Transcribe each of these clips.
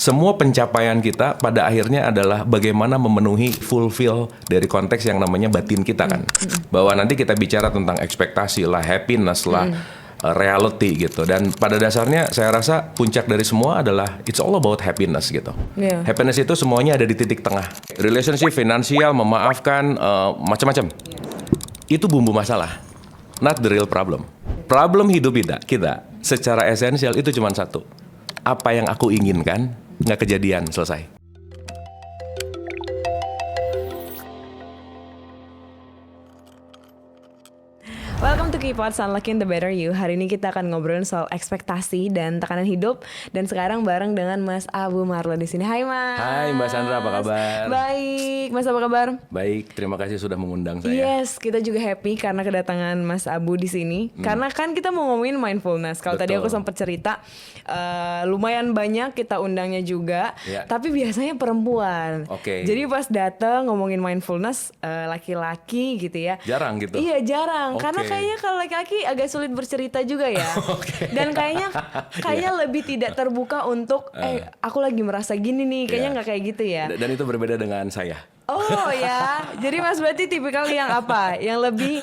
semua pencapaian kita pada akhirnya adalah bagaimana memenuhi fulfill dari konteks yang namanya batin kita kan. Bahwa nanti kita bicara tentang ekspektasi lah, happiness lah, reality gitu. Dan pada dasarnya saya rasa puncak dari semua adalah it's all about happiness gitu. Yeah. Happiness itu semuanya ada di titik tengah. Relationship, finansial, memaafkan, macam-macam. Itu bumbu masalah, not the real problem. Problem hidup kita secara esensial itu cuma satu. Apa yang aku inginkan nggak kejadian, selesai. Welcome to K-Pods Unlocking the Better You. Hari ini kita akan ngobrolin soal ekspektasi dan tekanan hidup. Dan sekarang bareng dengan Mas Abu Marlo di sini. Hai Mas. Hai Mbak Sandra, apa kabar? Baik, Mas apa kabar? Baik, terima kasih sudah mengundang saya. Yes, kita juga happy karena kedatangan Mas Abu di sini. Karena kan kita mau ngomongin mindfulness. Kalau tadi aku sempat cerita, lumayan banyak kita undangnya juga. Ya. Tapi biasanya perempuan. Oke. Jadi pas datang ngomongin mindfulness, laki-laki gitu ya. Jarang gitu? Iya jarang, Oke. karena kayaknya kalau laki-laki agak sulit bercerita juga ya. Dan kayaknya lebih tidak terbuka untuk, aku lagi merasa gini nih, kayaknya nggak kayak gitu ya. Dan itu berbeda dengan saya. Oh ya, jadi Mas berarti tipikal yang apa? Yang lebih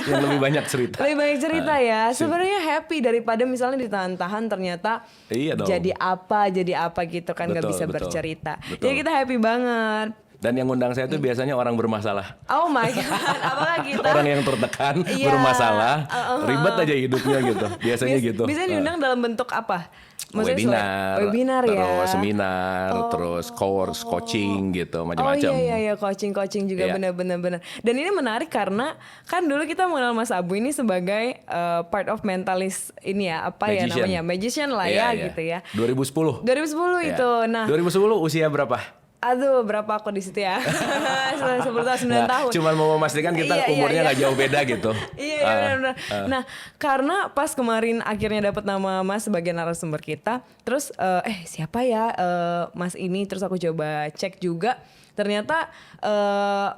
Yang lebih banyak cerita. lebih banyak cerita ya. Sebenarnya happy daripada misalnya ditahan-tahan ternyata Iya dong. jadi apa gitu kan nggak Betul, bisa betul. bercerita. Betul. Ya kita happy banget. Dan yang ngundang saya itu biasanya orang bermasalah. Oh my god, apalagi kita Orang yang tertekan, Iya. bermasalah, ribet aja hidupnya gitu. Biasanya gitu. Bisa diundang dalam bentuk apa? Webinar, webinar ya. terus seminar, terus course, coaching gitu, macam-macam. Oh iya coaching juga Iya. benar. Dan ini menarik karena kan dulu kita mengenal Mas Abu ini sebagai part of mentalist ini ya, apa ya Magician. namanya? Magician lah Iya, ya iya. gitu ya. 2010. 2010 Iya. itu. Nah, 2010 usia berapa? aduh berapa aku di situ ya? 10 tahun, 9 Nah, tahun. cuman mau memastikan kita Iya, umurnya iya. nggak jauh beda gitu. Iya benar. Nah karena pas kemarin akhirnya dapat nama Mas sebagai narasumber kita, terus siapa ya Mas ini, terus aku coba cek juga. Ternyata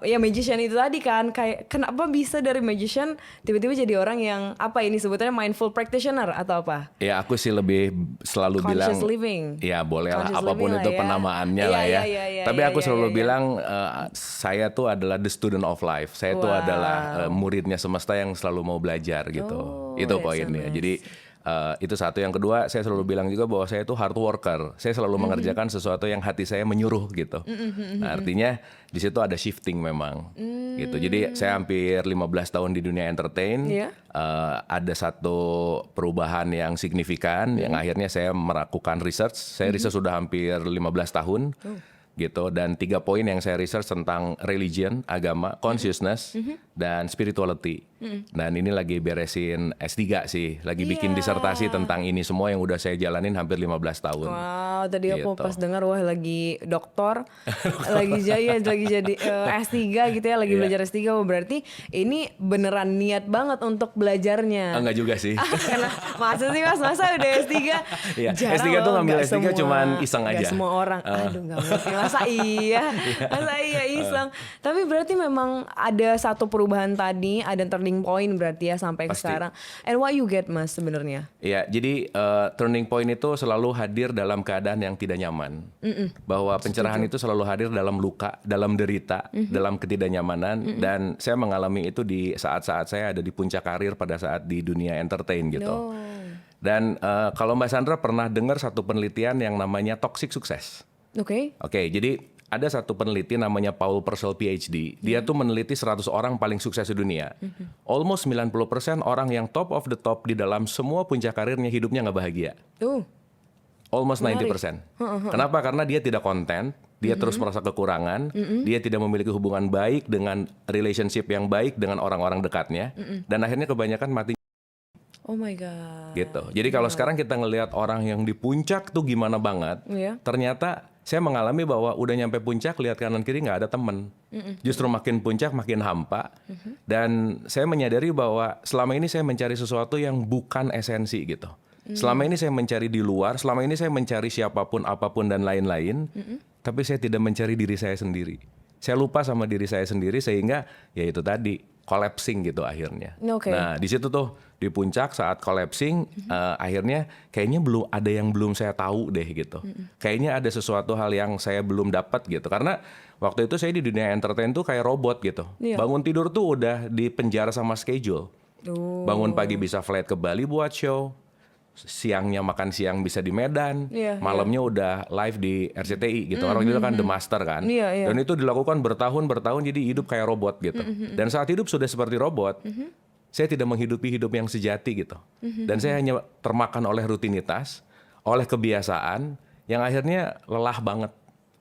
ya magician itu tadi kan, kayak kenapa bisa dari magician tiba-tiba jadi orang yang apa ini sebetulnya mindful practitioner atau apa? Ya aku sih lebih selalu bilang, Conscious living. ya boleh lah Conscious apapun living itu lah ya. penamaannya Iya, lah ya. iya, Tapi iya, aku iya, selalu iya. bilang saya tuh adalah the student of life. Saya tuh Wow. adalah muridnya semesta yang selalu mau belajar gitu. Oh, Itu that's poinnya. so nice. Jadi itu satu. Yang kedua, saya selalu bilang juga bahwa saya itu hard worker. Saya selalu mengerjakan sesuatu yang hati saya menyuruh gitu. Nah, artinya di situ ada shifting memang. Gitu. Jadi saya hampir 15 tahun di dunia entertain. Iya. Ada satu perubahan yang signifikan yang akhirnya saya melakukan research. Saya research sudah hampir 15 tahun. Gitu, dan 3 poin yang saya research tentang religion, agama, consciousness, dan spirituality. Dan ini lagi beresin S3 sih, lagi bikin Iya. disertasi tentang ini semua yang udah saya jalanin hampir 15 tahun. Wow, tadi aku Gitu. pas dengar wah lagi doktor, lagi jadi S3 gitu ya, lagi Iya. belajar S3. Wah, berarti ini beneran niat banget untuk belajarnya. Enggak juga sih. Karena masa sih Mas, masa udah S3? Iya, Jarang S3 tuh loh, ngambil nggak S3 cuman iseng nggak aja. semua orang, aduh nggak mungkin, masa iya iseng. Tapi berarti memang ada satu perubahan tadi, ada turning point berarti ya sampai ke Pasti. sekarang. And what you get Mas sebenarnya? Iya, jadi turning point itu selalu hadir dalam keadaan yang tidak nyaman. Bahwa pencerahan itu selalu hadir dalam luka, dalam derita, dalam ketidaknyamanan. Dan saya mengalami itu di saat-saat saya ada di puncak karir pada saat di dunia entertain gitu. No. Dan kalau Mbak Sandra pernah dengar satu penelitian yang namanya toxic sukses. Oke. Oke, jadi ada satu peneliti namanya Paul Purcell PhD. Dia tuh meneliti 100 orang paling sukses di dunia. Almost 90% orang yang top of the top di dalam semua puncak karirnya hidupnya nggak bahagia. Almost 90%. Kenapa? Karena dia tidak konten, dia terus merasa kekurangan, dia tidak memiliki hubungan baik dengan relationship yang baik dengan orang-orang dekatnya, dan akhirnya kebanyakan mati. Oh my god. Gitu. Jadi kalau sekarang kita ngelihat orang yang di puncak tuh gimana banget, Iya. ternyata saya mengalami bahwa udah nyampe puncak, lihat kanan kiri nggak ada temen. Justru makin puncak makin hampa. Dan saya menyadari bahwa selama ini saya mencari sesuatu yang bukan esensi gitu. Selama ini saya mencari di luar, selama ini saya mencari siapapun, apapun dan lain-lain. Tapi saya tidak mencari diri saya sendiri. Saya lupa sama diri saya sendiri sehingga ya itu tadi collapsing gitu akhirnya. Oke. Nah di situ tuh di puncak saat collapsing, akhirnya kayaknya ada yang belum saya tahu deh gitu. Kayaknya ada sesuatu hal yang saya belum dapat gitu. Karena waktu itu saya di dunia entertain tuh kayak robot gitu. Iya. Bangun tidur tuh udah di penjara sama schedule. Bangun pagi bisa flight ke Bali buat show. Siangnya makan siang bisa di Medan, Iya, malamnya udah live di RCTI gitu. Orang itu kan The Master kan. Iya, iya. Dan itu dilakukan bertahun-bertahun, jadi hidup kayak robot gitu. Dan saat hidup sudah seperti robot, saya tidak menghidupi hidup yang sejati gitu. Dan saya hanya termakan oleh rutinitas, oleh kebiasaan yang akhirnya lelah banget.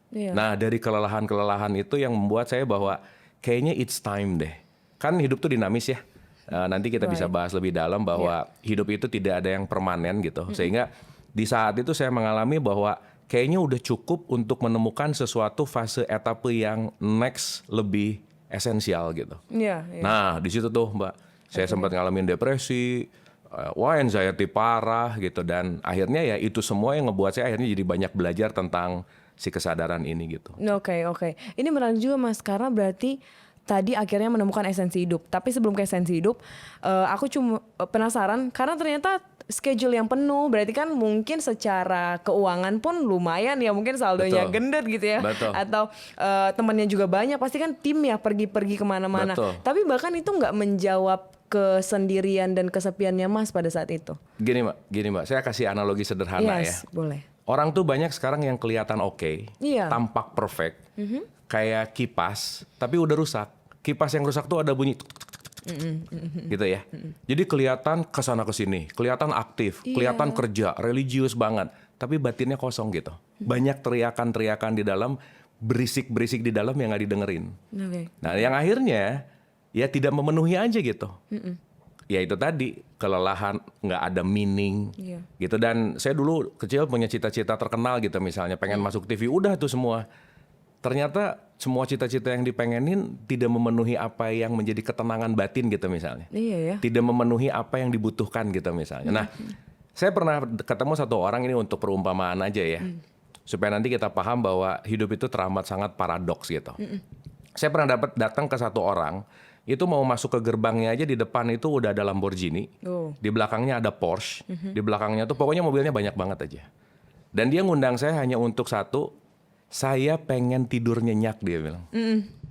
Iya. Nah, dari kelelahan-kelelahan itu yang membuat saya bahwa kayaknya it's time deh. Kan hidup tuh dinamis ya. Nanti kita bisa bahas lebih dalam bahwa hidup itu tidak ada yang permanen gitu. Sehingga di saat itu saya mengalami bahwa kayaknya udah cukup untuk menemukan sesuatu fase etape yang next lebih esensial gitu. Iya. Nah, di situ tuh Mbak, saya sempat ngalamin depresi, anxiety parah gitu, dan akhirnya ya itu semua yang ngebuat saya akhirnya jadi banyak belajar tentang si kesadaran ini gitu. Oke. Ini menarik juga Mas, karena berarti tadi akhirnya menemukan esensi hidup. Tapi sebelum ke esensi hidup, aku cuma penasaran karena ternyata schedule yang penuh, berarti kan mungkin secara keuangan pun lumayan ya, mungkin saldonya Betul. gendut gitu ya. Betul. Atau temannya juga banyak, pasti kan tim ya pergi-pergi kemana-mana. Betul. Tapi bahkan itu nggak menjawab kesendirian dan kesepiannya Mas pada saat itu. Gini Mbak, saya kasih analogi sederhana ya. Boleh. Orang tuh banyak sekarang yang kelihatan oke, Iya. tampak perfect, kayak kipas, tapi udah rusak. Kipas yang rusak tuh ada bunyi tuk, tuk, tuk, tuk, tuk, gitu ya. Jadi kelihatan kesana kesini, kelihatan aktif, kelihatan kerja, religius banget, tapi batinnya kosong gitu. Banyak teriakan-teriakan di dalam, berisik-berisik di dalam yang nggak didengerin. Oke. Nah, yang akhirnya ya tidak memenuhi aja gitu. Ya itu tadi, kelelahan, nggak ada meaning Iya. gitu. Dan saya dulu kecil punya cita-cita terkenal gitu, misalnya pengen masuk TV, udah tuh semua. Ternyata semua cita-cita yang dipengenin tidak memenuhi apa yang menjadi ketenangan batin gitu misalnya. Iya ya. Tidak memenuhi apa yang dibutuhkan gitu misalnya. Nah, saya pernah ketemu satu orang, ini untuk perumpamaan aja ya. Supaya nanti kita paham bahwa hidup itu teramat sangat paradoks gitu. Saya pernah datang ke satu orang, itu mau masuk ke gerbangnya aja, di depan itu udah ada Lamborghini. Di belakangnya ada Porsche. Di belakangnya tuh pokoknya mobilnya banyak banget aja. Dan dia ngundang saya hanya untuk satu, saya pengen tidur nyenyak, dia bilang.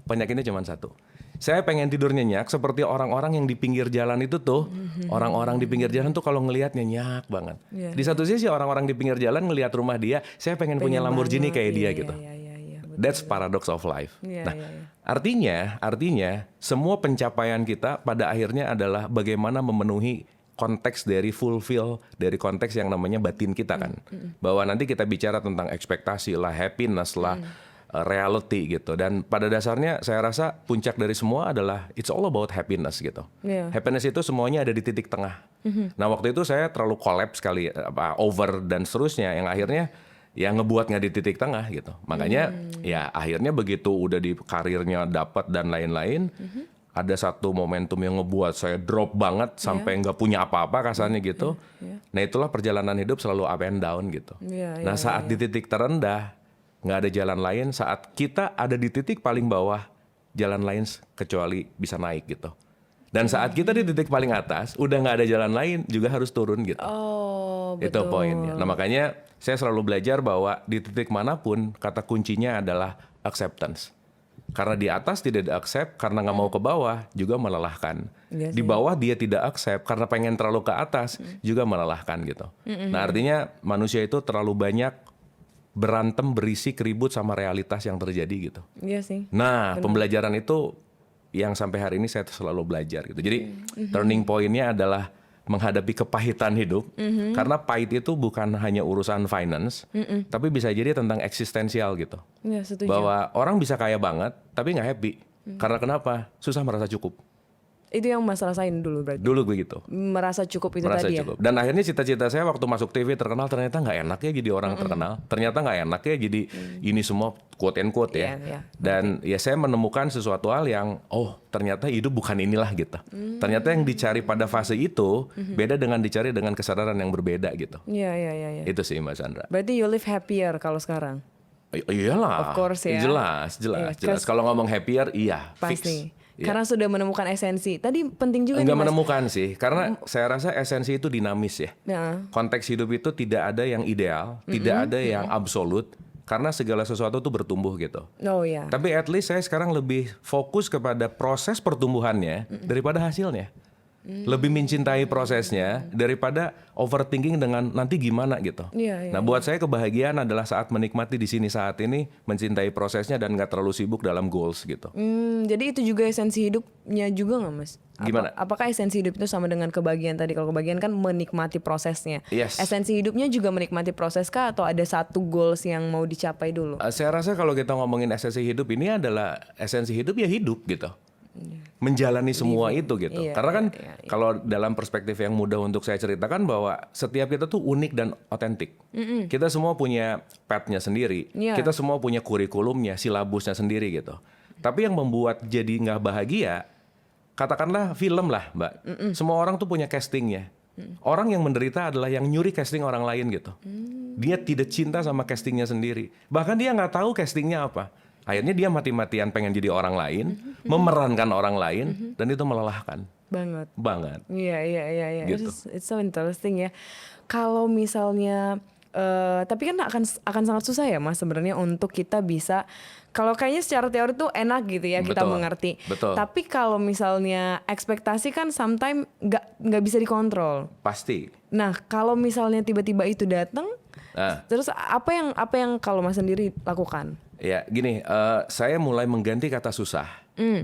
Penyakitnya cuma satu. Saya pengen tidur nyenyak seperti orang-orang yang di pinggir jalan itu tuh. Orang-orang di pinggir jalan tuh kalau ngelihat nyenyak banget. Iya. Di satu sisi orang-orang di pinggir jalan ngelihat rumah dia, saya pengen punya Lamborghini kayak dia gitu. Iya. That's paradox of life. Iya, Nah, iya. artinya semua pencapaian kita pada akhirnya adalah bagaimana memenuhi konteks dari fulfill dari konteks yang namanya batin kita kan. Bahwa nanti kita bicara tentang ekspektasi lah, happiness lah, reality gitu. Dan pada dasarnya saya rasa puncak dari semua adalah it's all about happiness gitu. Iya. Happiness itu semuanya ada di titik tengah. Nah, waktu itu saya terlalu collapse sekali, over dan seterusnya, yang akhirnya ya ngebuat nggak di titik tengah gitu. Makanya ya akhirnya begitu udah di karirnya dapat dan lain-lain, ada satu momentum yang ngebuat saya drop banget sampai nggak punya apa-apa kasarnya gitu. Nah, itulah perjalanan hidup selalu up and down gitu. Nah, saat di titik terendah nggak ada jalan lain, saat kita ada di titik paling bawah, jalan lain kecuali bisa naik gitu. Dan saat kita di titik paling atas, udah nggak ada jalan lain, juga harus turun gitu. Oh, Itu betul. poinnya. Nah, makanya saya selalu belajar bahwa di titik manapun kata kuncinya adalah acceptance. Karena di atas tidak di-accept, karena nggak mau ke bawah juga melelahkan. Iya Di sih. bawah dia tidak accept karena pengen terlalu ke atas juga melelahkan gitu. Nah, artinya manusia itu terlalu banyak berantem, berisik, ribut sama realitas yang terjadi gitu. Iya sih. Nah, pembelajaran itu yang sampai hari ini saya selalu belajar gitu. Jadi turning point-nya adalah menghadapi kepahitan hidup, karena pahit itu bukan hanya urusan finance, tapi bisa jadi tentang eksistensial gitu. Iya, setuju. Bahwa orang bisa kaya banget, tapi nggak happy. Karena kenapa? Susah merasa cukup. Itu yang Mas rasain dulu berarti. Dulu begitu. Merasa cukup itu Merasa tadi cukup. Dan akhirnya cita-cita saya waktu masuk TV terkenal, ternyata nggak enak ya jadi orang terkenal. Ternyata nggak enak ya jadi ini semua quote and quote ya. Iya. Dan ya saya menemukan sesuatu hal yang ternyata hidup bukan inilah gitu. Ternyata yang dicari pada fase itu beda dengan dicari dengan kesadaran yang berbeda gitu. Iya. Itu sih Mbak Sandra. Berarti you live happier kalau sekarang. Iyalah. Of course ya. Jelas. Iya, Kalau ngomong happier, iya. Pasti. Fix. Karena sudah menemukan esensi. Tadi penting juga nih Enggak Mas. menemukan sih, karena saya rasa esensi itu dinamis ya. Nah, Konteks hidup itu tidak ada yang ideal, tidak ada yang absolut, karena segala sesuatu tuh bertumbuh gitu. oh ya. Tapi at least saya sekarang lebih fokus kepada proses pertumbuhannya daripada hasilnya. Lebih mencintai prosesnya daripada overthinking dengan nanti gimana gitu. Iya, iya, Nah, buat saya kebahagiaan adalah saat menikmati di sini saat ini, mencintai prosesnya dan nggak terlalu sibuk dalam goals gitu. Jadi itu juga esensi hidupnya juga nggak Mas? Gimana? Apakah esensi hidup itu sama dengan kebahagiaan tadi? Kalau kebahagiaan kan menikmati prosesnya. Yes. Esensi hidupnya juga menikmati proses kah atau ada satu goals yang mau dicapai dulu? Saya rasa kalau kita ngomongin esensi hidup ini adalah esensi hidup ya hidup gitu. Menjalani semua itu gitu. Iya, Karena kan iya. kalau dalam perspektif yang mudah untuk saya ceritakan bahwa setiap kita tuh unik dan otentik. Kita semua punya path-nya sendiri. Iya. Kita semua punya kurikulumnya, silabusnya sendiri gitu. Tapi yang membuat jadi nggak bahagia, katakanlah film lah Mbak. Semua orang tuh punya castingnya. Orang yang menderita adalah yang nyuri casting orang lain gitu. Dia tidak cinta sama castingnya sendiri. Bahkan dia nggak tahu castingnya apa. Akhirnya dia mati-matian pengen jadi orang lain, memerankan orang lain, dan itu melelahkan Banget. banget. Iya. Gitu. It's so interesting ya. Kalau misalnya, tapi kan akan sangat susah ya Mas sebenarnya untuk kita bisa. Kalau kayaknya secara teori tuh enak gitu ya kita Betul, mengerti. betul. Tapi kalau misalnya ekspektasi kan sometimes nggak bisa dikontrol. Pasti. Nah kalau misalnya tiba-tiba itu datang, Nah, terus apa yang kalau Mas sendiri lakukan? ya gini, saya mulai mengganti kata susah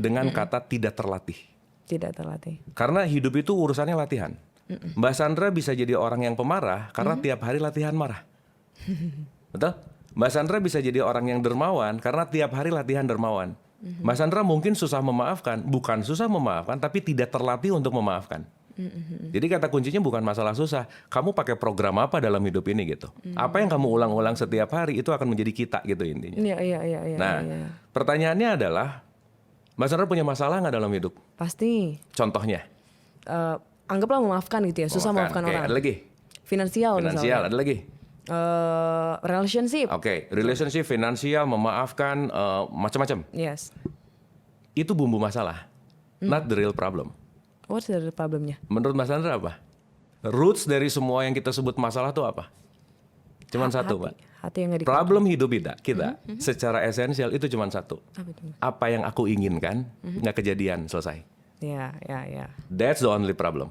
dengan kata tidak terlatih. Tidak terlatih. Karena hidup itu urusannya latihan. Mbak Sandra bisa jadi orang yang pemarah karena tiap hari latihan marah. Betul? Mbak Sandra bisa jadi orang yang dermawan karena tiap hari latihan dermawan. Mbak Sandra mungkin susah memaafkan, bukan susah memaafkan, tapi tidak terlatih untuk memaafkan. Jadi kata kuncinya bukan masalah susah. Kamu pakai program apa dalam hidup ini gitu. Apa yang kamu ulang-ulang setiap hari itu akan menjadi kita gitu intinya. Iya. Nah, iya. pertanyaannya adalah, Mbak Sandra punya masalah nggak dalam hidup? Pasti. Contohnya? Anggaplah memaafkan gitu ya, susah memaafkan Oke, orang. ada lagi? Finansial misalnya. Ada lagi? Relationship. Oke, relationship, finansial, memaafkan, macam-macam. Yes. Itu bumbu masalah, not the real problem. What's the problemnya? Menurut Mas Sandra apa? Roots dari semua yang kita sebut masalah itu apa? Cuman satu, Pak. Hati yang nggak Problem hidup kita secara esensial itu cuma satu. Apa itu? Apa yang aku inginkan nggak kejadian, selesai. Ya. That's the only problem.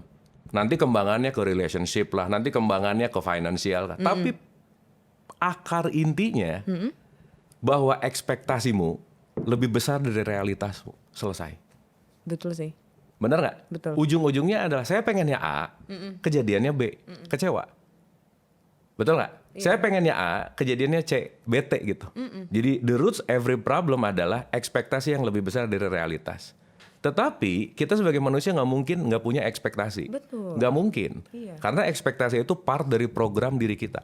Nanti kembangannya ke relationship lah, nanti kembangannya ke financial lah. Tapi akar intinya bahwa ekspektasimu lebih besar dari realitasmu. Selesai. Betul sih. Benar nggak? Betul. Ujung-ujungnya adalah saya pengennya A, kejadiannya B, kecewa. Betul nggak? Saya pengennya A, kejadiannya C, bete gitu. Jadi the roots every problem adalah ekspektasi yang lebih besar dari realitas. Tetapi kita sebagai manusia nggak mungkin nggak punya ekspektasi. Betul. Nggak mungkin. Iya. Karena ekspektasi itu part dari program diri kita.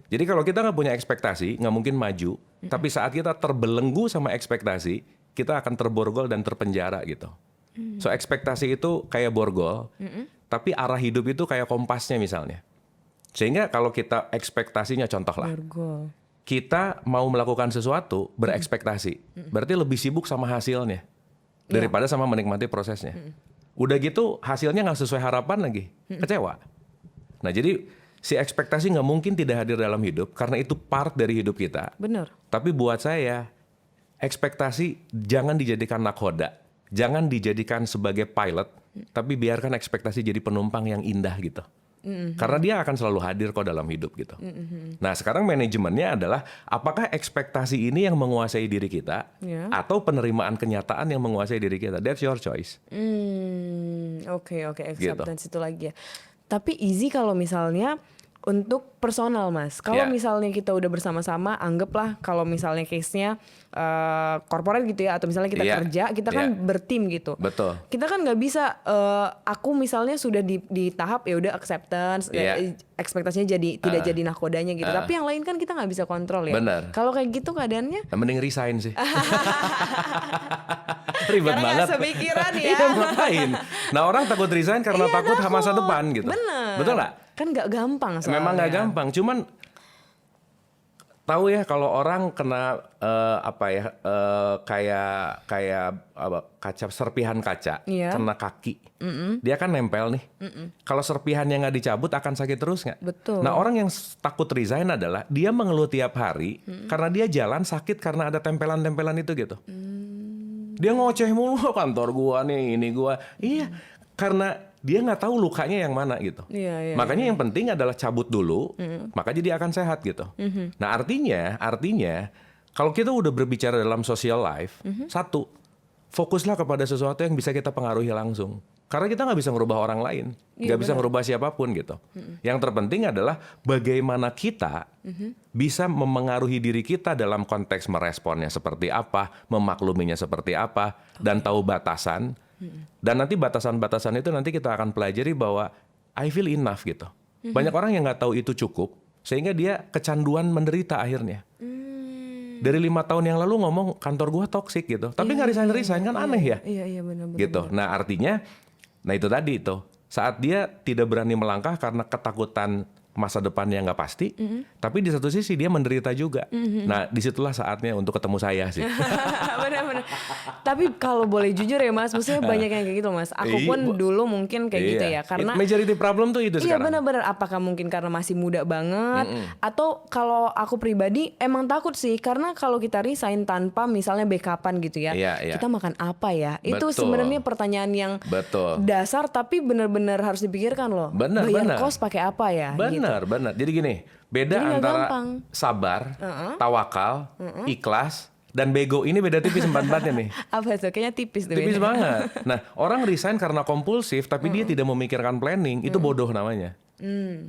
Jadi kalau kita nggak punya ekspektasi, nggak mungkin maju. Tapi saat kita terbelenggu sama ekspektasi, kita akan terborgol dan terpenjara gitu. So ekspektasi itu kayak borgol, tapi arah hidup itu kayak kompasnya misalnya. Sehingga kalau kita ekspektasinya contoh lah, Borgol. kita mau melakukan sesuatu berekspektasi, berarti lebih sibuk sama hasilnya daripada sama menikmati prosesnya. Udah gitu hasilnya nggak sesuai harapan lagi, kecewa. Nah jadi si ekspektasi nggak mungkin tidak hadir dalam hidup karena itu part dari hidup kita. Bener. Tapi buat saya ekspektasi jangan dijadikan nakhoda. Jangan dijadikan sebagai pilot, tapi biarkan ekspektasi jadi penumpang yang indah gitu. Karena dia akan selalu hadir kok dalam hidup gitu. Nah sekarang manajemennya adalah apakah ekspektasi ini yang menguasai diri kita Ya. atau penerimaan kenyataan yang menguasai diri kita. That's your choice. Oke, acceptance itu lagi ya. Tapi easy kalau misalnya untuk personal Mas. Kalau Ya. misalnya kita udah bersama-sama, anggaplah kalau misalnya case-nya corporate gitu ya, atau misalnya kita Ya. kerja, kita kan Ya. bertim gitu. Betul. Kita kan nggak bisa, aku misalnya sudah di tahap ya udah acceptance, Ya. ekspektasinya jadi tidak jadi nakodanya gitu. Tapi yang lain kan kita nggak bisa kontrol ya. Benar. Kalau kayak gitu keadaannya, Nah, mending resign sih. Ribet karena banget. nggak sepikiran ya. Iya, ngapain? Nah orang takut resign karena Iya, takut sama masa takut. depan gitu. Bener. Betul nggak? Kan nggak gampang soalnya. Memang nggak gampang, cuman Tahu ya kalau orang kena kayak kaca serpihan kaca, Iya. kena kaki, dia kan nempel nih. Kalau serpihannya nggak dicabut akan sakit terus nggak? Betul. Nah orang yang takut resign adalah dia mengeluh tiap hari karena dia jalan sakit karena ada tempelan-tempelan itu gitu. Dia ngoceh mulu, kantor gua nih, ini gua. Iya, karena dia nggak tahu lukanya yang mana gitu. Iya, Makanya yang penting adalah cabut dulu, makanya dia akan sehat gitu. Nah artinya kalau kita udah berbicara dalam social life, satu, fokuslah kepada sesuatu yang bisa kita pengaruhi langsung. Karena kita nggak bisa ngerubah orang lain, nggak bisa ngerubah siapapun gitu. Yang terpenting adalah bagaimana kita bisa memengaruhi diri kita dalam konteks meresponnya seperti apa, memakluminya seperti apa, dan tahu batasan. Dan nanti batasan-batasan itu nanti kita akan pelajari bahwa I feel enough gitu. Banyak orang yang nggak tahu itu cukup, sehingga dia kecanduan menderita akhirnya. Dari 5 tahun yang lalu ngomong kantor gua toksik gitu, tapi nggak resign kan aneh ya. Iya benar. Gitu. Nah artinya, nah itu tadi itu saat dia tidak berani melangkah karena ketakutan masa depannya nggak pasti, tapi di satu sisi dia menderita juga. Nah disitulah saatnya untuk ketemu saya sih. Benar-benar. Tapi kalau boleh jujur ya Mas, maksudnya banyak yang kayak gitu Mas. Aku pun dulu mungkin kayak gitu ya, karena majority problem tuh itu iya sekarang. benar-benar. Apakah mungkin karena masih muda banget, atau kalau aku pribadi emang takut sih, karena kalau kita resign tanpa misalnya backupan gitu ya, Iya. kita makan apa ya? Itu Betul. sebenarnya pertanyaan yang dasar, tapi benar-benar harus dipikirkan loh. Bayar kos pakai apa ya? Benar. Jadi gini, beda Jadi antara gampang. sabar, tawakal, ikhlas, dan bego ini beda tipis empat-empatnya nih. Apa tuh? Kayaknya tipis tuh. Tipis bedanya. banget. Nah, orang resign karena kompulsif, tapi dia tidak memikirkan planning, itu bodoh namanya.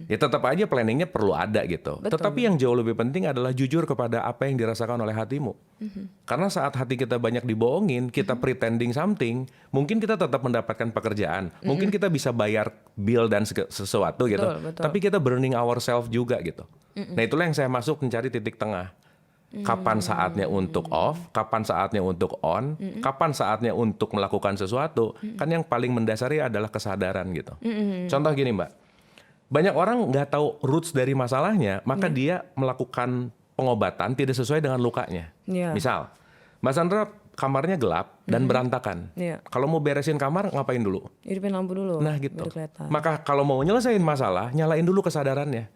Ya tetap aja planningnya perlu ada gitu. Tetapi yang jauh lebih penting adalah jujur kepada apa yang dirasakan oleh hatimu. Karena saat hati kita banyak dibohongin, kita pretending something, mungkin kita tetap mendapatkan pekerjaan, mungkin kita bisa bayar bill dan sesuatu gitu. Betul. Tapi kita burning ourselves juga gitu. Nah itulah yang saya masuk mencari titik tengah. Kapan saatnya untuk off, kapan saatnya untuk on, kapan saatnya untuk melakukan sesuatu. Kan yang paling mendasari adalah kesadaran gitu. Contoh gini Mbak. Banyak orang nggak tahu roots dari masalahnya, maka dia melakukan pengobatan tidak sesuai dengan lukanya. Misal, Mbak Sandra kamarnya gelap dan berantakan. Kalau mau beresin kamar, ngapain dulu? Hidupin lampu dulu. Nah gitu. Maka kalau mau nyelesain masalah, nyalain dulu kesadarannya.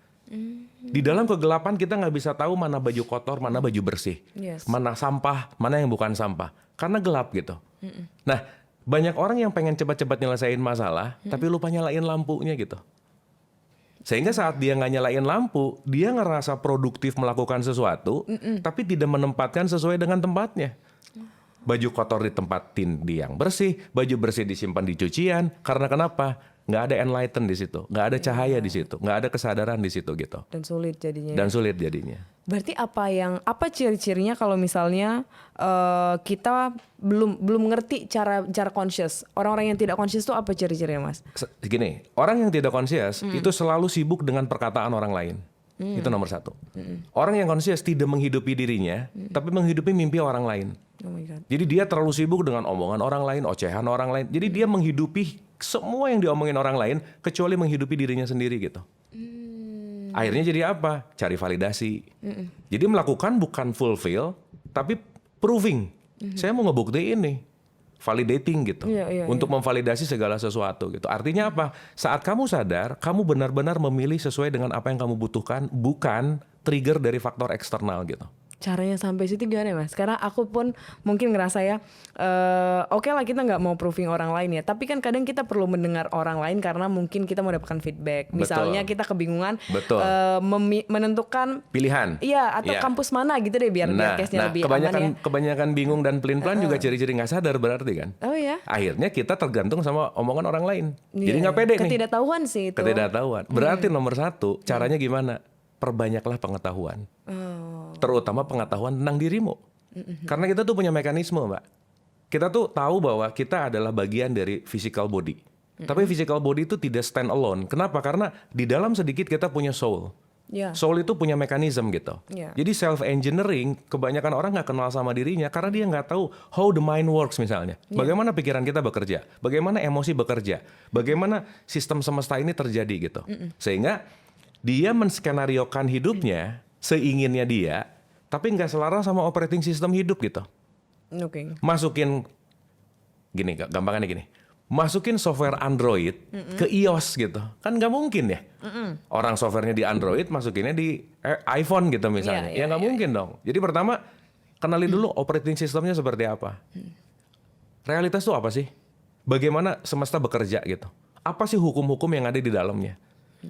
Di dalam kegelapan kita nggak bisa tahu mana baju kotor, mana baju bersih. Mana sampah, mana yang bukan sampah. Karena gelap gitu. Nah, banyak orang yang pengen cepat-cepat nyelesain masalah, tapi lupa nyalain lampunya gitu. Sehingga saat dia nggak nyalain lampu, dia ngerasa produktif melakukan sesuatu, tapi tidak menempatkan sesuai dengan tempatnya. Baju kotor ditempatin di yang bersih, baju bersih disimpan di cucian. Karena kenapa? Nggak ada enlighten di situ, nggak ada cahaya di situ, nggak ada kesadaran di situ gitu. Dan sulit jadinya. Berarti apa ciri-cirinya kalau misalnya kita belum ngerti cara conscious? Orang-orang yang tidak conscious itu apa ciri-cirinya Mas? Gini, orang yang tidak conscious itu selalu sibuk dengan perkataan orang lain. Itu nomor 1. Orang yang conscious tidak menghidupi dirinya, tapi menghidupi mimpi orang lain. Oh my God. Jadi dia terlalu sibuk dengan omongan orang lain, ocehan orang lain. Jadi dia menghidupi semua yang diomongin orang lain, kecuali menghidupi dirinya sendiri gitu. Akhirnya jadi apa? Cari validasi. Jadi melakukan bukan fulfill, tapi proving. Saya mau ngebuktiin nih. Validating gitu. Untuk memvalidasi segala sesuatu gitu. Artinya apa? Saat kamu sadar, kamu benar-benar memilih sesuai dengan apa yang kamu butuhkan, bukan trigger dari faktor eksternal gitu. Caranya sampai situ gimana Mas? Karena aku pun mungkin ngerasa ya, oke lah kita nggak mau proving orang lain ya, tapi kan kadang kita perlu mendengar orang lain karena mungkin kita mau dapatkan feedback. Misalnya kita kebingungan menentukan pilihan. Iya, atau kampus mana gitu deh biar case-nya lebih aman ya. Kebanyakan bingung dan pelin-pelan juga ciri-ciri nggak sadar berarti kan. Oh ya. Akhirnya kita tergantung sama omongan orang lain. Jadi nggak pede nih. Ketidaktahuan sih itu. Ketidaktahuan. Berarti nomor 1, caranya gimana? Perbanyaklah pengetahuan. Terutama pengetahuan tentang dirimu. Karena kita tuh punya mekanisme, Mbak. Kita tuh tahu bahwa kita adalah bagian dari physical body. Tapi physical body itu tidak stand alone. Kenapa? Karena di dalam sedikit kita punya soul. Soul itu punya mekanisme gitu. Jadi self-engineering, kebanyakan orang nggak kenal sama dirinya karena dia nggak tahu how the mind works misalnya. Bagaimana pikiran kita bekerja, bagaimana emosi bekerja, bagaimana sistem semesta ini terjadi gitu. Sehingga dia menskenariokan hidupnya seinginnya dia, tapi nggak selaras sama operating system hidup gitu. Oke. Masukin gini, gampangannya gini. Masukin software Android ke iOS gitu. Kan nggak mungkin ya. Orang softwarenya di Android, masukinnya di iPhone gitu misalnya. Iya, Ya nggak mungkin dong. Jadi pertama, kenali dulu operating systemnya seperti apa. Realitas tuh apa sih? Bagaimana semesta bekerja gitu. Apa sih hukum-hukum yang ada di dalamnya?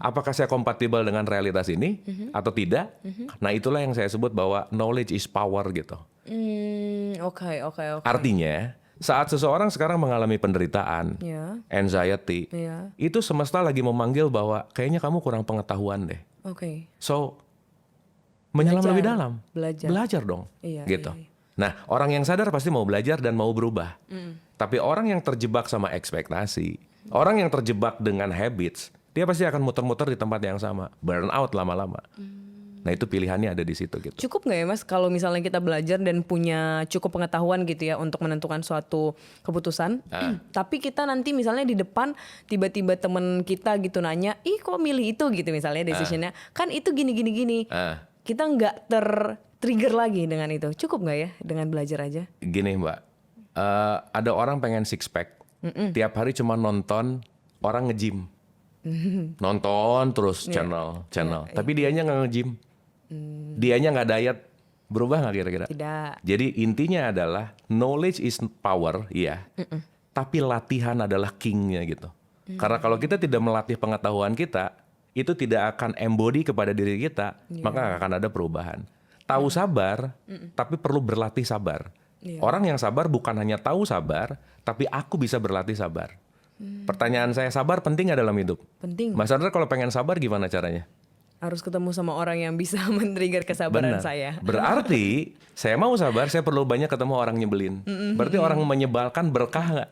Apakah saya kompatibel dengan realitas ini atau tidak? Nah itulah yang saya sebut bahwa knowledge is power gitu. Oke. Artinya, saat seseorang sekarang mengalami penderitaan, Ya. anxiety, Iya. itu semesta lagi memanggil bahwa kayaknya kamu kurang pengetahuan deh. Oke. So, menyelam Belajar. lebih dalam. Belajar. dong. Iya, Gitu. iya. Nah, orang yang sadar pasti mau belajar dan mau berubah. Tapi orang yang terjebak sama ekspektasi, orang yang terjebak dengan habits, dia pasti akan muter-muter di tempat yang sama. Burn out lama-lama. Nah, itu pilihannya ada di situ gitu. Cukup nggak ya Mas kalau misalnya kita belajar dan punya cukup pengetahuan gitu ya untuk menentukan suatu keputusan, tapi kita nanti misalnya di depan tiba-tiba temen kita gitu nanya, ih kok milih itu gitu misalnya decisionnya, kan itu gini. Kita nggak trigger lagi dengan itu. Cukup nggak ya dengan belajar aja? Gini Mbak, ada orang pengen six pack, tiap hari cuma nonton orang nge-gym, nonton terus channel, tapi dianya nggak nge-gym, dianya nggak diet, berubah nggak kira-kira? Tidak. Jadi intinya adalah knowledge is power, iya, tapi latihan adalah kingnya gitu. Karena kalau kita tidak melatih pengetahuan kita, itu tidak akan embody kepada diri kita, maka nggak akan ada perubahan. Tahu sabar, tapi perlu berlatih sabar. Orang yang sabar bukan hanya tahu sabar, tapi aku bisa berlatih sabar. Pertanyaan saya, sabar penting nggak dalam hidup? Penting. Mas Andra kalau pengen sabar gimana caranya? Harus ketemu sama orang yang bisa men-trigger kesabaran Benar. saya. Berarti saya mau sabar, saya perlu banyak ketemu orang nyebelin. Berarti orang menyebalkan berkah nggak?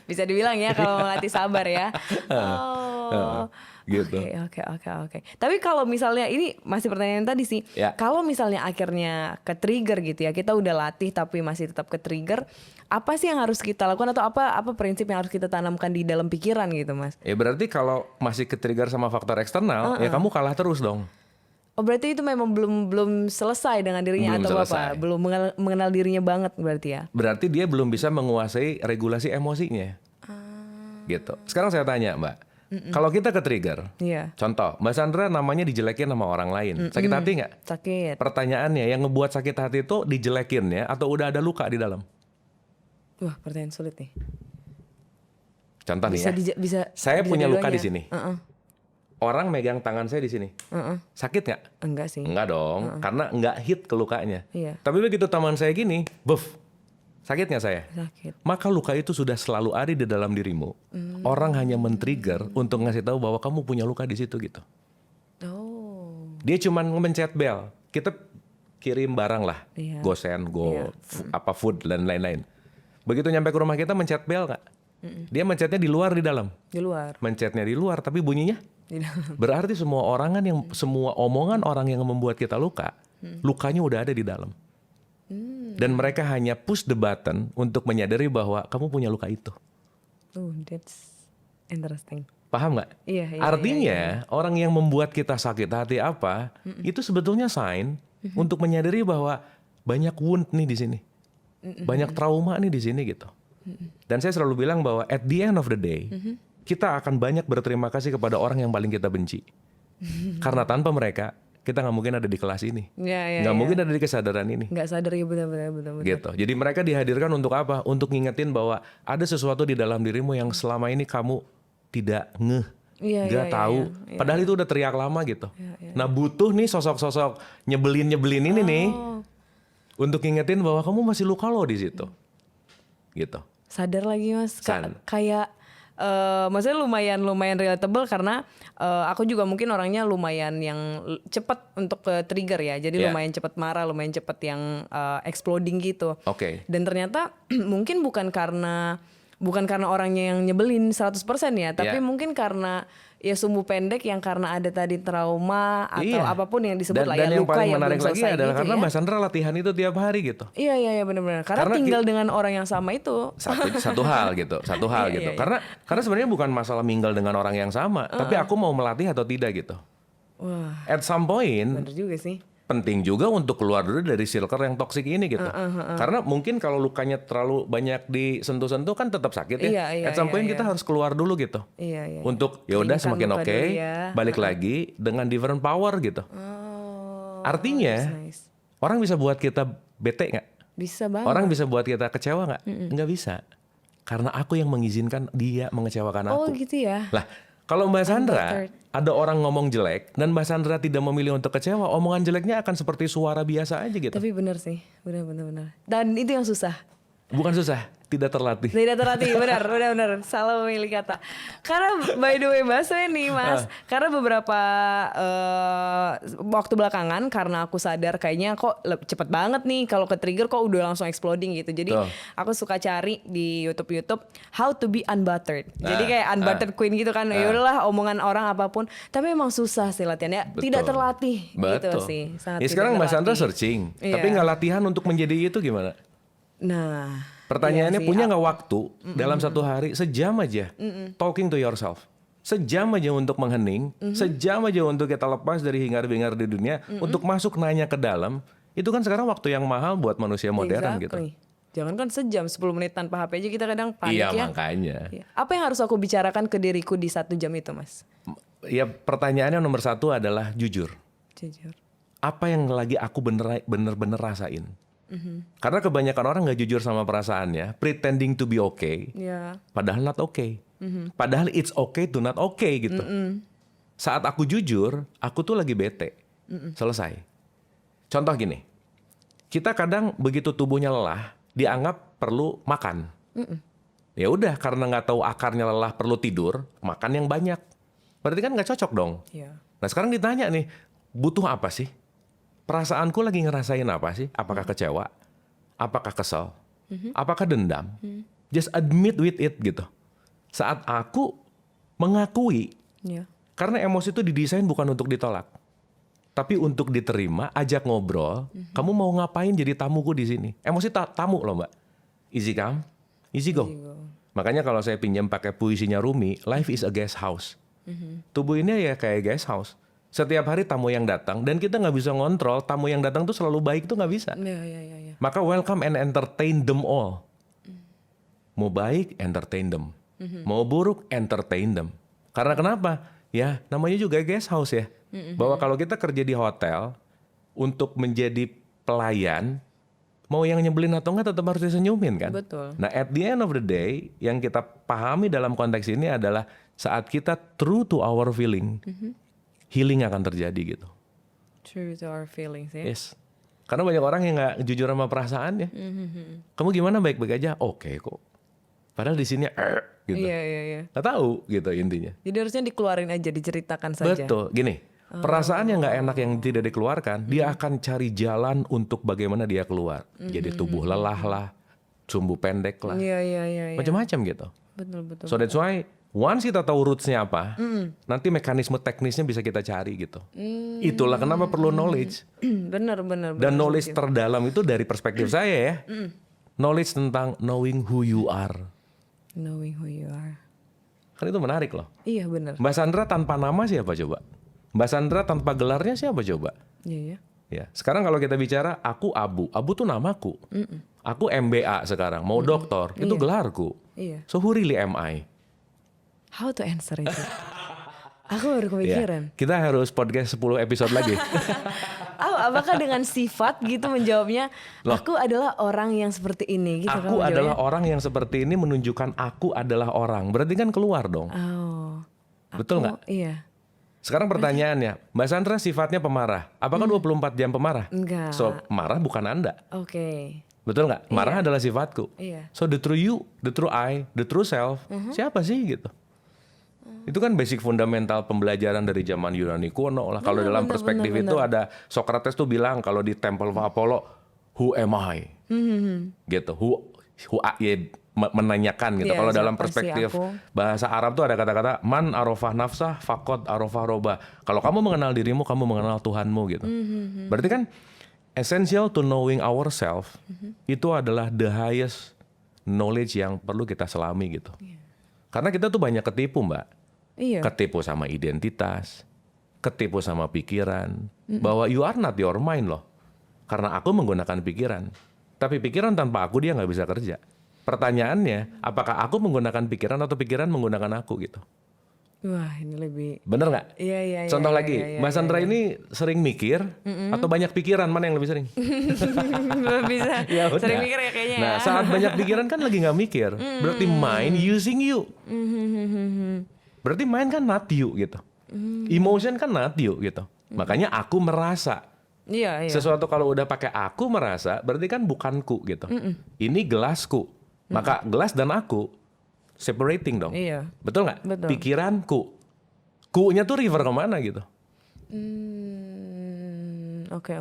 Bisa dibilang ya kalau melatih sabar ya. Oh. Gitu. Oke. Tapi kalau misalnya ini masih pertanyaan tadi sih. Ya. Kalau misalnya akhirnya ke trigger gitu ya, kita udah latih tapi masih tetap ke trigger, apa sih yang harus kita lakukan atau apa prinsip yang harus kita tanamkan di dalam pikiran gitu, Mas? Ya berarti kalau masih ke-trigger sama faktor eksternal, ya kamu kalah terus dong. Oh, berarti itu memang belum selesai dengan dirinya Belum atau selesai. apa? Belum mengenal dirinya banget berarti ya. Berarti dia belum bisa menguasai regulasi emosinya. Gitu. Sekarang saya tanya Mbak, kalau kita ke-trigger, Iya. contoh, Mbak Sandra namanya dijelekin sama orang lain, sakit hati nggak? Sakit. Pertanyaannya, yang ngebuat sakit hati itu dijelekinnya atau udah ada luka di dalam? Wah, pertanyaan sulit nih. Contoh nih ya, Bisa saya bisa punya luka dua-duanya. di sini. Orang megang tangan saya di sini. Sakit nggak? Enggak sih. Enggak dong, karena nggak hit ke lukanya. Iya. Tapi begitu tangan saya gini, buff, sakit nggak saya? Sakit. Maka luka itu sudah selalu ada di dalam dirimu. Orang hanya men-trigger untuk ngasih tahu bahwa kamu punya luka di situ gitu. Oh. Dia cuma mencet bel. Kita kirim barang lah, Iya. gosen, Iya. food dan lain-lain. Begitu nyampe ke rumah kita mencet bel nggak? Dia mencetnya di luar di dalam. Di luar. Mencetnya di luar tapi bunyinya. Di dalam. Berarti semua semua omongan orang yang membuat kita luka, lukanya udah ada di dalam. Dan mereka hanya push the button untuk menyadari bahwa kamu punya luka itu. That's interesting. Paham nggak? Iya. Artinya orang yang membuat kita sakit hati apa, itu sebetulnya sign untuk menyadari bahwa banyak wound nih di sini. Banyak trauma nih di sini gitu. Dan saya selalu bilang bahwa at the end of the day, kita akan banyak berterima kasih kepada orang yang paling kita benci. Karena tanpa mereka, kita nggak mungkin ada di kelas ini. Nggak mungkin ada di kesadaran ini. Nggak sadar ya benar. Gitu. Jadi mereka dihadirkan untuk apa? Untuk ngingetin bahwa ada sesuatu di dalam dirimu yang selama ini kamu tidak nggak tahu. Padahal itu udah teriak lama gitu. Nah butuh nih sosok-sosok nyebelin ini nih untuk ngingetin bahwa kamu masih luka loh di situ. Gitu. Sadar lagi Mas. San. Kayak maksudnya lumayan relatable karena aku juga mungkin orangnya lumayan yang cepat untuk ke trigger ya. Jadi Yeah. lumayan cepat marah, lumayan cepat yang exploding gitu. Oke. Dan ternyata mungkin bukan karena orangnya yang nyebelin 100% ya, tapi Yeah. mungkin karena ya sumbu pendek yang karena ada tadi trauma atau Iya. apapun yang disebut lah Dan ya, yang luka paling yang menarik belum lagi selesai adalah gitu karena ya. Mbak Sandra latihan itu tiap hari gitu. Iya benar-benar. Karena Karena tinggal dengan orang yang sama itu. Satu hal gitu. Iya. Karena sebenarnya bukan masalah minggal dengan orang yang sama, tapi aku mau melatih atau tidak gitu. Wah, At some point, bener juga sih. penting juga untuk keluar dulu dari circle yang toksik ini gitu. Karena mungkin kalau lukanya terlalu banyak disentuh-sentuh kan tetap sakit ya. Iya, At some point iya. kita harus keluar dulu gitu. Iya. Untuk ya udah Keringkan semakin luka oke, dulu ya. balik lagi dengan different power gitu. Oh, Artinya nice. orang bisa buat kita bete nggak? Bisa banget. Orang bisa buat kita kecewa nggak? Nggak bisa. Karena aku yang mengizinkan dia mengecewakan Oh aku. gitu ya. Lah, kalau Mbak Sandra Unbuttered. ada orang ngomong jelek dan Mbak Sandra tidak memilih untuk kecewa, omongan jeleknya akan seperti suara biasa aja gitu. Tapi benar sih, benar. Dan itu yang susah. Bukan susah, tidak terlatih. Tidak terlatih, benar. Salah memilih kata. Karena by the way bahasanya nih Mas, karena beberapa waktu belakangan karena aku sadar kayaknya kok cepet banget nih kalau ke trigger kok udah langsung exploding gitu. Jadi Tuh. aku suka cari di YouTube how to be unbuttered. Jadi kayak unbuttered queen gitu kan. Ya udahlah omongan orang apapun, tapi emang susah sih latihannya. Betul. Tidak terlatih gitu Betul. sih. Sangat Ya, tidak sekarang Mbak Sandra terlatih. searching, Iya. tapi nggak latihan untuk menjadi itu gimana? Nah, Pertanyaannya iya sih. punya nggak waktu dalam satu hari sejam aja talking to yourself, sejam aja untuk menghening, sejam aja untuk kita lepas dari hingar-bingar di dunia, untuk masuk nanya ke dalam. Itu kan sekarang waktu yang mahal buat manusia modern gitu. Exactly. Jangan kan sejam, 10 menit tanpa HP aja kita kadang panik Iya ya. makanya. Iya. Apa yang harus aku bicarakan ke diriku di 1 jam itu Mas? Ya pertanyaannya nomor satu adalah jujur. Jujur. Apa yang lagi aku bener-bener rasain? Karena kebanyakan orang nggak jujur sama perasaannya, pretending to be okay, Ya. padahal not okay. Padahal it's okay to not okay gitu. Saat aku jujur, aku tuh lagi bete. Selesai. Contoh gini, kita kadang begitu tubuhnya lelah, dianggap perlu makan. Ya udah, karena nggak tahu akarnya lelah perlu tidur, makan yang banyak. Berarti kan nggak cocok dong. Iya. Nah sekarang ditanya nih, butuh apa sih? Perasaanku lagi ngerasain apa sih? Apakah kecewa? Apakah kesel? Apakah dendam? Just admit with it gitu. Saat aku mengakui, Iya. karena emosi itu didesain bukan untuk ditolak, tapi untuk diterima, ajak ngobrol. Kamu mau ngapain jadi tamuku di sini? Emosi tamu loh Mbak. Easy come, easy go. Makanya kalau saya pinjam pakai puisinya Rumi, life is a guest house. Tubuh ini ya kayak guest house. Setiap hari tamu yang datang dan kita nggak bisa ngontrol tamu yang datang tuh selalu baik tuh nggak bisa. Iya. Maka welcome and entertain them all. Mau baik, entertain them. Mau buruk, entertain them. Karena kenapa? Ya namanya juga guest house ya. Bahwa kalau kita kerja di hotel untuk menjadi pelayan, mau yang nyebelin atau enggak tetap harus disenyumin kan? Betul. Nah at the end of the day, yang kita pahami dalam konteks ini adalah saat kita true to our feeling, healing akan terjadi gitu. True to our feelings ya. Yes. Karena banyak orang yang nggak jujur sama perasaannya. Kamu gimana, baik-baik aja? Oke kok. Padahal di sini gitu. Iya. Nggak tahu gitu intinya. Jadi harusnya dikeluarin aja, diceritakan saja. Betul. Gini, perasaan yang nggak enak yang tidak dikeluarkan, dia akan cari jalan untuk bagaimana dia keluar. Jadi tubuh lelah lah, sumbu pendek lah, Iya. macam-macam gitu. Betul. So that's why once kita tahu rootsnya apa, nanti mekanisme teknisnya bisa kita cari gitu. Itulah kenapa perlu knowledge. bener. Dan knowledge terdalam itu dari perspektif saya ya. Knowledge tentang knowing who you are. Knowing who you are. Kan itu menarik loh. Iya bener. Mbak Sandra tanpa nama siapa coba? Mbak Sandra tanpa gelarnya siapa coba? Iya. Ya, sekarang kalau kita bicara aku Abu. Abu tuh namaku. Aku MBA sekarang, mau doktor, itu gelarku. Iya. So who really am I? How to answer itu? Aku baru kepikiran. Ya, kita harus podcast 10 episode lagi. Apakah dengan sifat gitu menjawabnya? Aku adalah orang yang seperti ini gitu. Aku adalah orang yang seperti ini menunjukkan aku adalah orang. Berarti kan keluar dong. Oh. Betul nggak? Iya. Sekarang pertanyaannya, Mbak Sandra sifatnya pemarah. Apakah 24 jam pemarah? Enggak. So, marah bukan Anda. Oke. Betul nggak? Marah adalah sifatku. Iya. So, the true you, the true I, the true self, siapa sih gitu? Itu kan basic fundamental pembelajaran dari zaman Yunani kuno lah. Kalau dalam perspektif itu ada Socrates tuh bilang kalau di Temple of Apollo, who am I? Gitu. Who I, menanyakan gitu. Iya, Kalau dalam siapa sih perspektif aku? bahasa Arab tuh ada kata-kata man arafah nafsah fakod arafah roba. Kalau kamu mengenal dirimu, kamu mengenal Tuhanmu gitu. Berarti kan essential to knowing ourselves itu adalah the highest knowledge yang perlu kita selami gitu. Karena kita tuh banyak ketipu Mbak. Iya. Ketipu sama identitas, ketipu sama pikiran, bahwa you are not your mind loh. Karena aku menggunakan pikiran. Tapi pikiran tanpa aku dia nggak bisa kerja. Pertanyaannya, apakah aku menggunakan pikiran atau pikiran menggunakan aku gitu? Wah, ini lebih. Bener nggak? Iya. Contoh lagi, Mbak Sandra ini sering mikir atau banyak pikiran, mana yang lebih sering? Belum bisa. Ya udah. Sering mikir ya kayaknya. Nah, Ya. saat banyak pikiran kan lagi nggak mikir. Berarti mind using you. Berarti mind kan not you gitu. Emotion kan not you gitu. Makanya aku merasa. Iya. Sesuatu kalau udah pakai aku merasa, berarti kan bukanku gitu. Ini gelasku. Maka gelas dan aku separating dong. Iya. Betul nggak? Betul. Pikiranku. Ku-nya tuh river kemana gitu. Oke.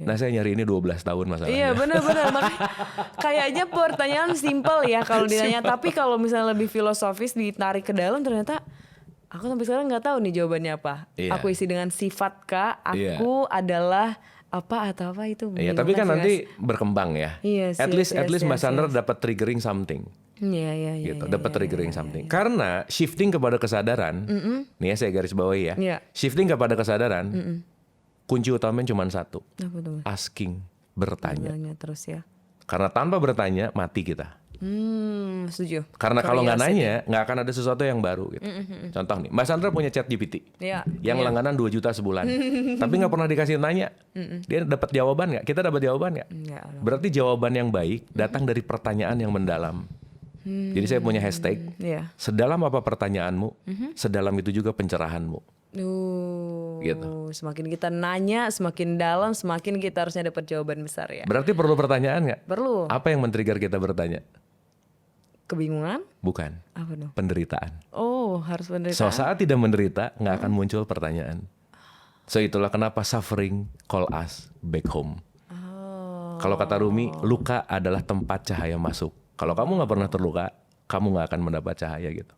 Nah saya nyari ini 12 tahun masalahnya. Iya benar-benar. Makanya kayaknya pertanyaan simpel ya kalau ditanya, tapi kalau misalnya lebih filosofis ditarik ke dalam ternyata aku sampai sekarang nggak tahu nih jawabannya apa. Iya. Aku isi dengan sifat kah? Iya. Aku adalah apa atau apa itu? Iya, tapi kan nanti berkembang ya. Yes, At least Mbak yes. Sandra dapat triggering something. Iya. Gitu, dapat triggering something. Karena shifting kepada kesadaran, nih ya saya garis bawahi ya. Iya. Shifting kepada kesadaran, kunci utamanya cuma satu, Apa tuh? asking, bertanya. Tanya terus ya. Karena tanpa bertanya mati kita. Setuju. Karena kalau nggak nanya, nggak akan ada sesuatu yang baru gitu. Contoh nih, Mbak Sandra punya chat GPT, Iya. yang langganan 2 juta sebulan, tapi nggak pernah dikasih nanya. Dia dapat jawaban nggak? Kita dapat jawaban nggak? Nggak. Berarti jawaban yang baik datang dari pertanyaan yang mendalam. Jadi saya punya hashtag, Iya. sedalam apa pertanyaanmu, sedalam itu juga pencerahanmu. Gitu. Semakin kita nanya, semakin dalam, semakin kita harusnya dapat jawaban besar ya. Berarti perlu pertanyaan nggak? Perlu. Apa yang men-trigger kita bertanya? Kebingungan? Bukan, Apa dong? penderitaan. Oh, harus So penderitaan. saat tidak menderita, nggak akan muncul pertanyaan. So itulah kenapa suffering call us back home. Kalau kata Rumi, luka adalah tempat cahaya masuk. Kalau kamu nggak pernah terluka, kamu nggak akan mendapat cahaya gitu.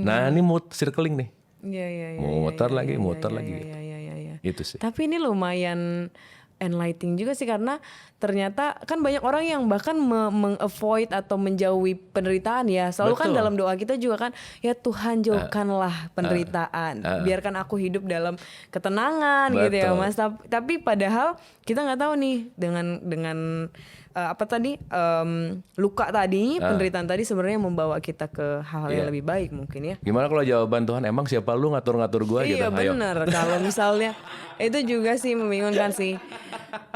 Nah ini mood circling nih. Iya. Muter lagi, muter lagi. Gitu. Iya. Itu sih. Tapi ini lumayan enlightening juga sih, karena ternyata kan banyak orang yang bahkan meng-avoid atau menjauhi penderitaan ya. Selalu kan Betul. dalam doa kita juga kan, ya Tuhan jauhkanlah penderitaan, biarkan aku hidup dalam ketenangan gitu ya Betul. Mas. Tapi padahal kita nggak tahu nih dengan apa tadi luka tadi, penderitaan tadi sebenarnya membawa kita ke hal yang Iya. lebih baik mungkin ya. Gimana kalau jawaban Tuhan, emang siapa lu ngatur-ngatur gua gitu? Iya Ayo. benar. Kalau misalnya itu juga sih membingungkan sih.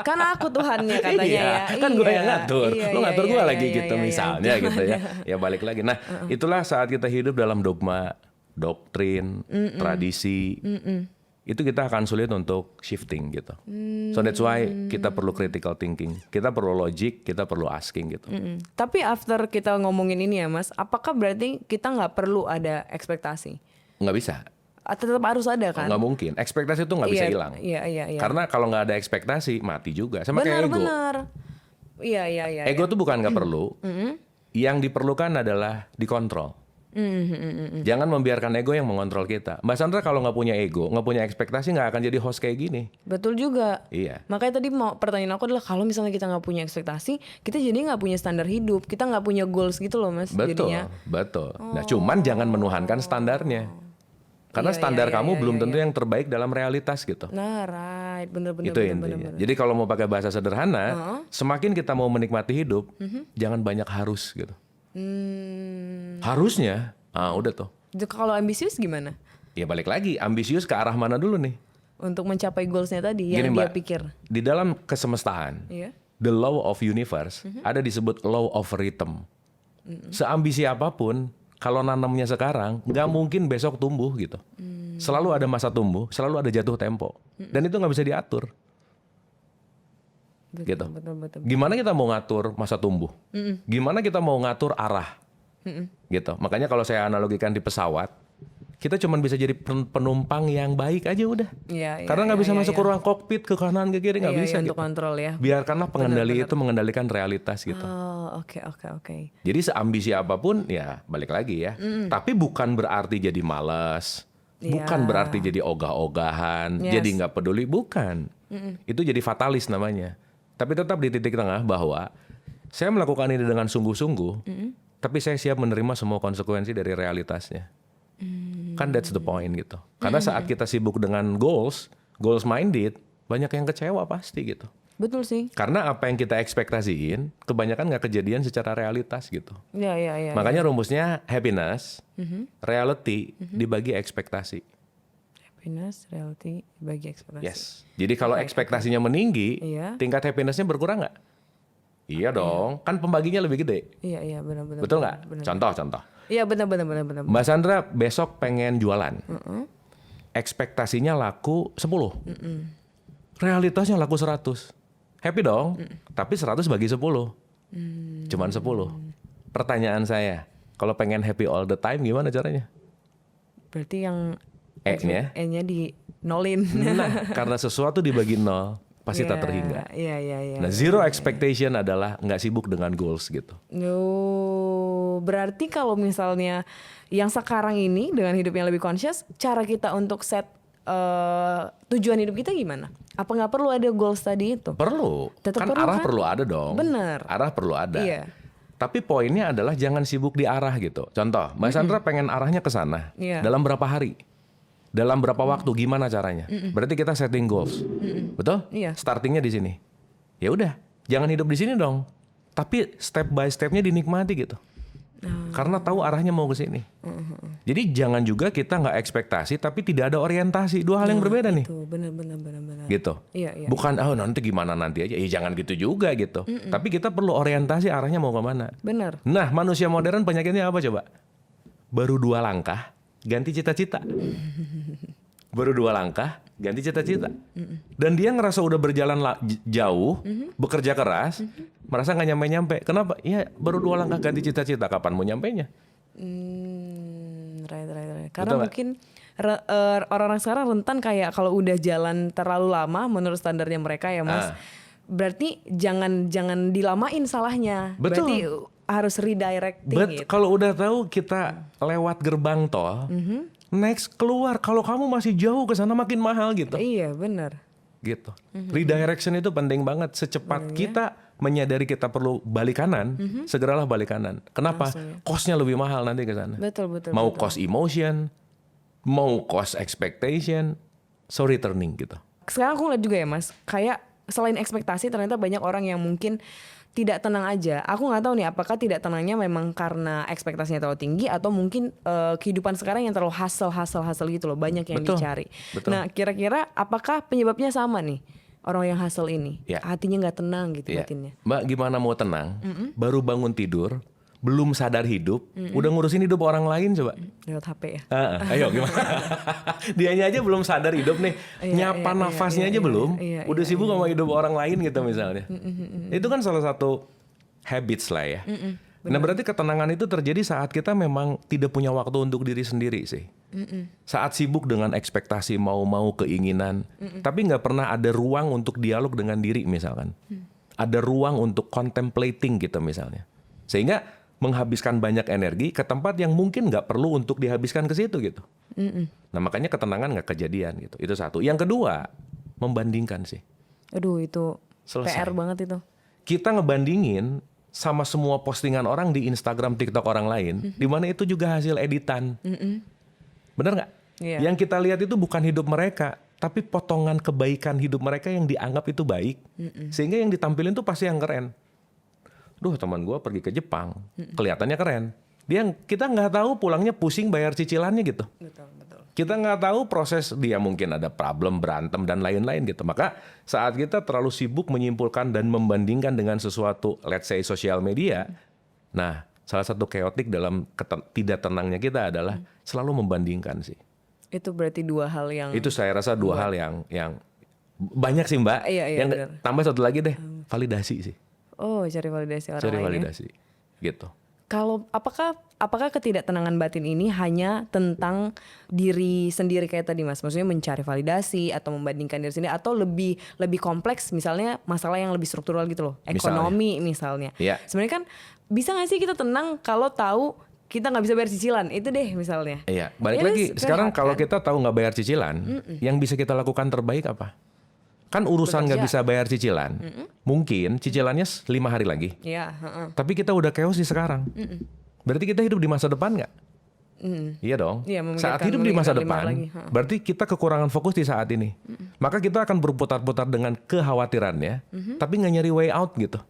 Kan aku Tuhannya katanya Iya, ya. kan gue yang ngatur, lu ngatur gue lagi iya, gitu iya, misalnya iya. gitu ya. Ya balik lagi. Nah itulah saat kita hidup dalam dogma, doktrin, tradisi, itu kita akan sulit untuk shifting gitu. So that's why kita perlu critical thinking, kita perlu logic, kita perlu asking gitu. Tapi after kita ngomongin ini ya Mas, apakah berarti kita nggak perlu ada ekspektasi? Nggak bisa, Tetap harus ada kan? nggak mungkin. Ekspektasi itu nggak bisa Iya, hilang. Iya. Karena kalau nggak ada ekspektasi mati juga. Sama kayak ego. Benar. Iya. Ego tuh bukan nggak perlu. Yang diperlukan adalah dikontrol. Jangan membiarkan ego yang mengontrol kita. Mbak Sandra kalau nggak punya ego, nggak punya ekspektasi, nggak akan jadi host kayak gini. Betul juga. Iya. Makanya tadi pertanyaan aku adalah kalau misalnya kita nggak punya ekspektasi, kita jadi nggak punya standar hidup, kita nggak punya goals gitu loh Mas. Betul, Jadinya. betul. Nah, cuman jangan menuhankan standarnya. Karena Iya, standar iya, kamu iya, belum iya, tentu yang terbaik dalam realitas gitu. Nah, right, bener. Itu intinya. Jadi kalau mau pakai bahasa sederhana, semakin kita mau menikmati hidup, jangan banyak harus gitu. Harusnya, udah tuh. Kalau ambisius gimana? Ya balik lagi, ambisius ke arah mana dulu nih? Untuk mencapai goalsnya tadi Gini, yang dia Mbak, pikir. di dalam kesemestaan, Iya. the law of universe, ada disebut law of rhythm. Seambisi apapun, kalau nanamnya sekarang, nggak mungkin besok tumbuh gitu. Selalu ada masa tumbuh, selalu ada jatuh tempo. Dan itu nggak bisa diatur. Gitu. Betul. Gimana kita mau ngatur masa tumbuh? Gimana kita mau ngatur arah? Gitu. Makanya kalau saya analogikan di pesawat, kita cuma bisa jadi penumpang yang baik aja udah. Iya. Karena nggak bisa masuk ke ruang kokpit, ke kanan, ke kiri, nggak bisa untuk gitu. kontrol ya. Biarkanlah pengendali itu mengendalikan realitas gitu. Oh, oke. Jadi seambisi apapun ya balik lagi ya. Tapi bukan berarti jadi malas. Bukan berarti jadi ogah-ogahan. Yes. Jadi nggak peduli. Bukan. Itu jadi fatalis namanya. Tapi tetap di titik tengah bahwa saya melakukan ini dengan sungguh-sungguh. Tapi saya siap menerima semua konsekuensi dari realitasnya. Kan that's the point gitu. Karena saat kita sibuk dengan goals minded, banyak yang kecewa pasti gitu. Betul sih. Karena apa yang kita ekspektasiin, kebanyakan nggak kejadian secara realitas gitu. Iya. Makanya rumusnya happiness, reality dibagi ekspektasi. Happiness, reality, bagi ekspektasi. Yes. Jadi kalau ekspektasinya meninggi, Iya. tingkat happinessnya berkurang nggak? Iya dong. Kan pembaginya lebih gede. Iya, benar. Betul nggak? Contoh. Iya, benar. Mbak Sandra besok pengen jualan. Ekspektasinya laku 10. Realitasnya laku 100. Happy dong. Tapi 100 bagi 10. Cuman 10. Pertanyaan saya, kalau pengen happy all the time gimana caranya? Berarti yang E-nya? E-nya di nolin. Nah, karena sesuatu dibagi 0, pasti tak terhingga. Iya. Nah, zero expectation adalah nggak sibuk dengan goals gitu. Berarti kalau misalnya yang sekarang ini dengan hidup yang lebih conscious, cara kita untuk set tujuan hidup kita gimana? Apa nggak perlu ada goals tadi itu? Perlu. Tetap Kan perlu, arah kan? perlu ada dong. Bener. Arah perlu ada. Iya. Tapi poinnya adalah jangan sibuk di arah gitu. Contoh, Mbak Sandra pengen arahnya ke sana. Iya. Dalam berapa hari? Dalam berapa waktu? Gimana caranya? Berarti kita setting goals. Betul? Iya. Startingnya di sini. Ya udah, jangan hidup di sini dong. Tapi step by stepnya dinikmati gitu. Karena tahu arahnya mau ke sini. Jadi jangan juga kita nggak ekspektasi tapi tidak ada orientasi. Dua hal yang berbeda nih. Tuh, benar. Gitu. Iya. Bukan nanti gimana nanti aja. Jangan gitu juga gitu. Tapi kita perlu orientasi arahnya mau kemana. Benar. Nah, manusia modern penyakitnya apa coba? Baru 2 langkah ganti cita-cita. Baru 2 langkah ganti cita-cita. Dan dia ngerasa udah berjalan jauh, bekerja keras, merasa nggak nyampe-nyampe. Kenapa? Ya baru 2 langkah ganti cita-cita. Kapan mau nyampenya? Right. Karena mungkin orang-orang sekarang rentan kayak kalau udah jalan terlalu lama menurut standarnya mereka ya Mas. Berarti jangan dilamain salahnya. Betul. Berarti harus redirecting gitu. Kalau udah tahu kita lewat gerbang tol, next keluar. Kalau kamu masih jauh ke sana makin mahal gitu. Iya, benar. Gitu. Redirection itu penting banget. Secepat kita menyadari kita perlu balik kanan, segeralah balik kanan. Kenapa? Cost-nya lebih mahal nanti ke sana. Betul. Mau cost emotion, mau cost expectation, so returning gitu. Sekarang aku ngeliat juga ya Mas, kayak selain ekspektasi ternyata banyak orang yang mungkin tidak tenang aja. Aku nggak tahu nih apakah tidak tenangnya memang karena ekspektasinya terlalu tinggi atau mungkin kehidupan sekarang yang terlalu hustle gitu loh, banyak yang dicari. Betul. Nah, kira-kira apakah penyebabnya sama nih? Orang yang hustle ini, hatinya nggak tenang gitu batinnya. Mbak gimana mau tenang? Baru bangun tidur, belum sadar hidup, udah ngurusin hidup orang lain coba. Lewat HP ya. Ayo gimana? Dianya aja belum sadar hidup nih, nyapa nafasnya aja belum, udah sibuk sama hidup orang lain gitu misalnya. Itu kan salah satu habits lah ya. Nah berarti ketenangan itu terjadi saat kita memang tidak punya waktu untuk diri sendiri sih. Saat sibuk dengan ekspektasi mau keinginan, tapi nggak pernah ada ruang untuk dialog dengan diri misalkan. Ada ruang untuk contemplating gitu misalnya. Sehingga menghabiskan banyak energi ke tempat yang mungkin nggak perlu untuk dihabiskan ke situ gitu. Nah makanya ketenangan nggak kejadian gitu. Itu satu. Yang kedua, membandingkan sih. Aduh itu Selesai. PR banget itu. Kita ngebandingin sama semua postingan orang di Instagram, TikTok orang lain, di mana itu juga hasil editan. Bener nggak? Iya. Yang kita lihat itu bukan hidup mereka, tapi potongan kebaikan hidup mereka yang dianggap itu baik, sehingga yang ditampilin tuh pasti yang keren. Duh teman gue pergi ke Jepang, kelihatannya keren. Kita nggak tahu pulangnya pusing bayar cicilannya gitu. Betul. Kita nggak tahu proses dia mungkin ada problem, berantem dan lain-lain gitu. Maka saat kita terlalu sibuk menyimpulkan dan membandingkan dengan sesuatu, let's say sosial media, nah salah satu chaotic dalam tidak tenangnya kita adalah selalu membandingkan sih. Itu berarti dua hal yang. Itu saya rasa dua hal yang banyak sih Mbak. Iya, yang benar. tambah satu lagi deh, validasi sih. Oh, cari validasi orang Cari lain. validasi, gitu. Kalau apakah ketidaktenangan batin ini hanya tentang diri sendiri kayak tadi Mas? Maksudnya mencari validasi atau membandingkan diri sendiri atau lebih kompleks misalnya masalah yang lebih struktural gitu loh. Ekonomi misalnya. Iya. Sebenarnya kan bisa nggak sih kita tenang kalau tahu kita nggak bisa bayar cicilan itu deh misalnya. Iya, balik Itu lagi sekarang berat, kalau kan? kita tahu nggak bayar cicilan, yang bisa kita lakukan terbaik apa? Kan urusan nggak bisa bayar cicilan, mungkin cicilannya 5 hari lagi. Iya. Tapi kita udah chaos di sekarang. Berarti kita hidup di masa depan nggak? Iya dong. Iya, memikirkan- Saat hidup di masa memikirkan depan, lagi. Ha. berarti kita kekurangan fokus di saat ini. Maka kita akan berputar-putar dengan kekhawatirannya, tapi nggak nyari way out gitu.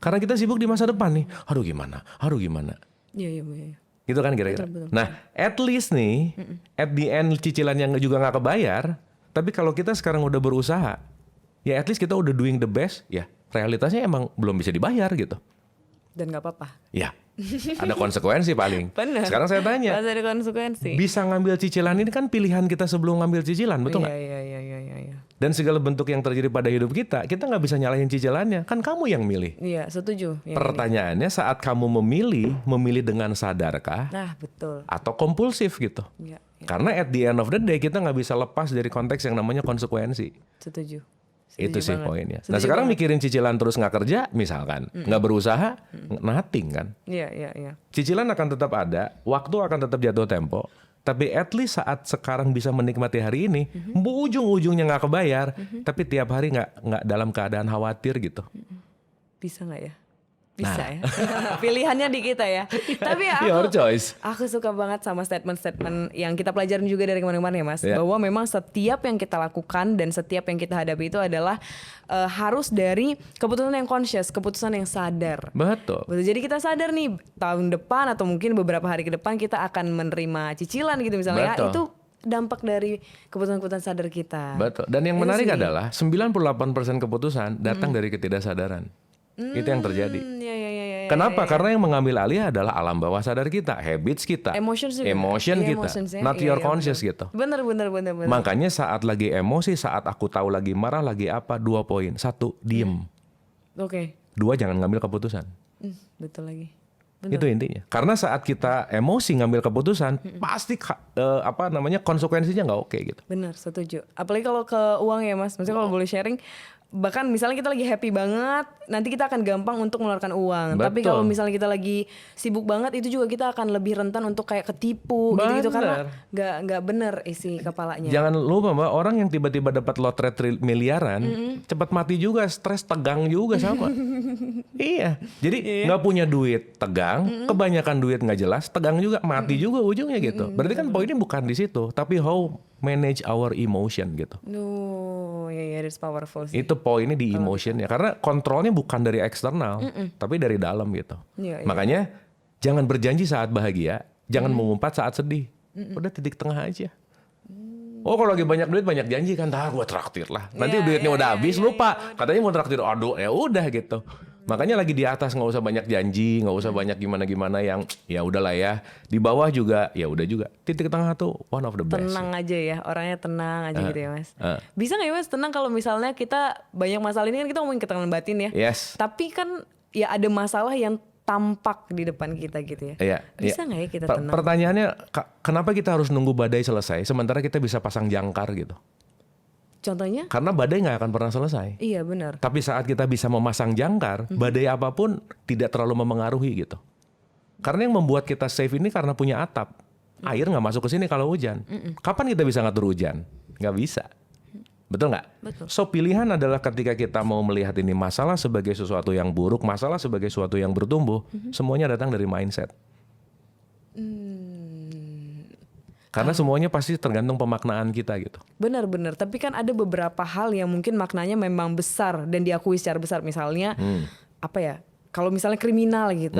Karena kita sibuk di masa depan nih. Aduh gimana? Iya. Gitu kan kira-kira. Betul. Nah, at least nih, at the end cicilannya juga nggak kebayar. Tapi kalau kita sekarang udah berusaha, ya at least kita udah doing the best. Ya realitasnya emang belum bisa dibayar gitu. Dan nggak apa-apa. Ya, ada konsekuensi paling. Benar. Sekarang saya tanya, Harus ada konsekuensi. bisa ngambil cicilan ini kan pilihan kita sebelum ngambil cicilan, betul nggak? Iya. Dan segala bentuk yang terjadi pada hidup kita nggak bisa nyalahin cicilannya. Kan kamu yang milih. Iya, setuju. Yang ini. Pertanyaannya saat kamu memilih dengan sadarkah Nah, betul. atau kompulsif gitu? Iya. Karena at the end of the day kita nggak bisa lepas dari konteks yang namanya konsekuensi. Setuju. Itu sih banget. poinnya. Setuju Nah sekarang banget. mikirin cicilan terus nggak kerja misalkan, nggak berusaha, nothing kan. Iya. Cicilan akan tetap ada, waktu akan tetap jatuh tempo. Tapi at least saat sekarang bisa menikmati hari ini, ujung-ujungnya nggak kebayar, tapi tiap hari nggak dalam keadaan khawatir gitu. Bisa nggak ya? Bisa ya. Pilihannya di kita ya. Tapi ya Your choice. aku suka banget sama statement-statement yang kita pelajarin juga dari kemarin-kemarin ya Mas. Ya. Bahwa memang setiap yang kita lakukan dan setiap yang kita hadapi itu adalah harus dari keputusan yang conscious, keputusan yang sadar. Betul. Betul. Jadi kita sadar nih tahun depan atau mungkin beberapa hari ke depan kita akan menerima cicilan gitu misalnya. Betul. Ya, itu dampak dari keputusan-keputusan sadar kita. Betul. Dan yang Itu menarik sih. adalah 98% keputusan datang dari ketidaksadaran. Itu yang terjadi. Iya. Kenapa? Karena yang mengambil alih adalah alam bawah sadar kita, habits kita, Emotions juga. emotion Iya, kita, emotions ya. not Iya, your iya, conscious bener. gitu. Bener. Makanya saat lagi emosi, saat aku tahu lagi marah, lagi apa, 2 poin. 1, diem. Oke. 2, jangan ngambil keputusan. Betul lagi. Itu intinya. Karena saat kita emosi ngambil keputusan, pasti konsekuensinya nggak oke gitu. Benar, setuju. Apalagi kalau ke uang ya Mas. Maksudnya kalau boleh sharing, bahkan misalnya kita lagi happy banget, nanti kita akan gampang untuk mengeluarkan uang. Tapi Betul. kalau misalnya kita lagi sibuk banget, itu juga kita akan lebih rentan untuk kayak ketipu gitu karena nggak bener isi kepalanya. Jangan lupa Mbak, orang yang tiba-tiba dapat lotre miliaran, cepat mati juga, stres, tegang juga sama. Iya. Jadi nggak punya duit, tegang, kebanyakan duit nggak jelas, tegang juga, mati juga ujungnya gitu. Berarti kan poinnya bukan di situ, tapi how manage our emotion gitu. Ya, it's powerful sih. Itu poinnya di emotionnya, karena kontrolnya bukan dari eksternal, tapi dari dalam gitu. Iya. Makanya jangan berjanji saat bahagia, jangan mengumpat saat sedih. Udah titik tengah aja. Oh kalau lagi banyak duit banyak janji kan, gue traktir lah. Nanti duitnya udah habis lupa, katanya mau traktir, aduh ya udah gitu. Makanya lagi di atas nggak usah banyak janji, nggak usah banyak gimana-gimana yang ya udahlah ya. Di bawah juga ya udah juga. Titik tengah tuh one of the best. Tenang aja ya, orangnya tenang aja gitu ya Mas. Bisa nggak ya Mas tenang kalau misalnya kita banyak masalah ini kan kita ngomongin ketenangan batin ya. Yes. Tapi kan ya ada masalah yang tampak di depan kita gitu ya. Iya. Bisa nggak ya kita tenang? Pertanyaannya kenapa kita harus nunggu badai selesai sementara kita bisa pasang jangkar gitu? Contohnya? Karena badai nggak akan pernah selesai. Iya benar. Tapi saat kita bisa memasang jangkar, badai apapun tidak terlalu memengaruhi gitu. Karena yang membuat kita safe ini karena punya atap. Air nggak masuk ke sini kalau hujan. Kapan kita bisa ngatur hujan? Nggak bisa. Betul nggak? Betul. So pilihan adalah ketika kita mau melihat ini masalah sebagai sesuatu yang buruk, masalah sebagai sesuatu yang bertumbuh, semuanya datang dari mindset. Karena semuanya pasti tergantung pemaknaan kita gitu. Benar-benar. Tapi kan ada beberapa hal yang mungkin maknanya memang besar dan diakui secara besar. Misalnya apa ya? Kalau misalnya kriminal gitu,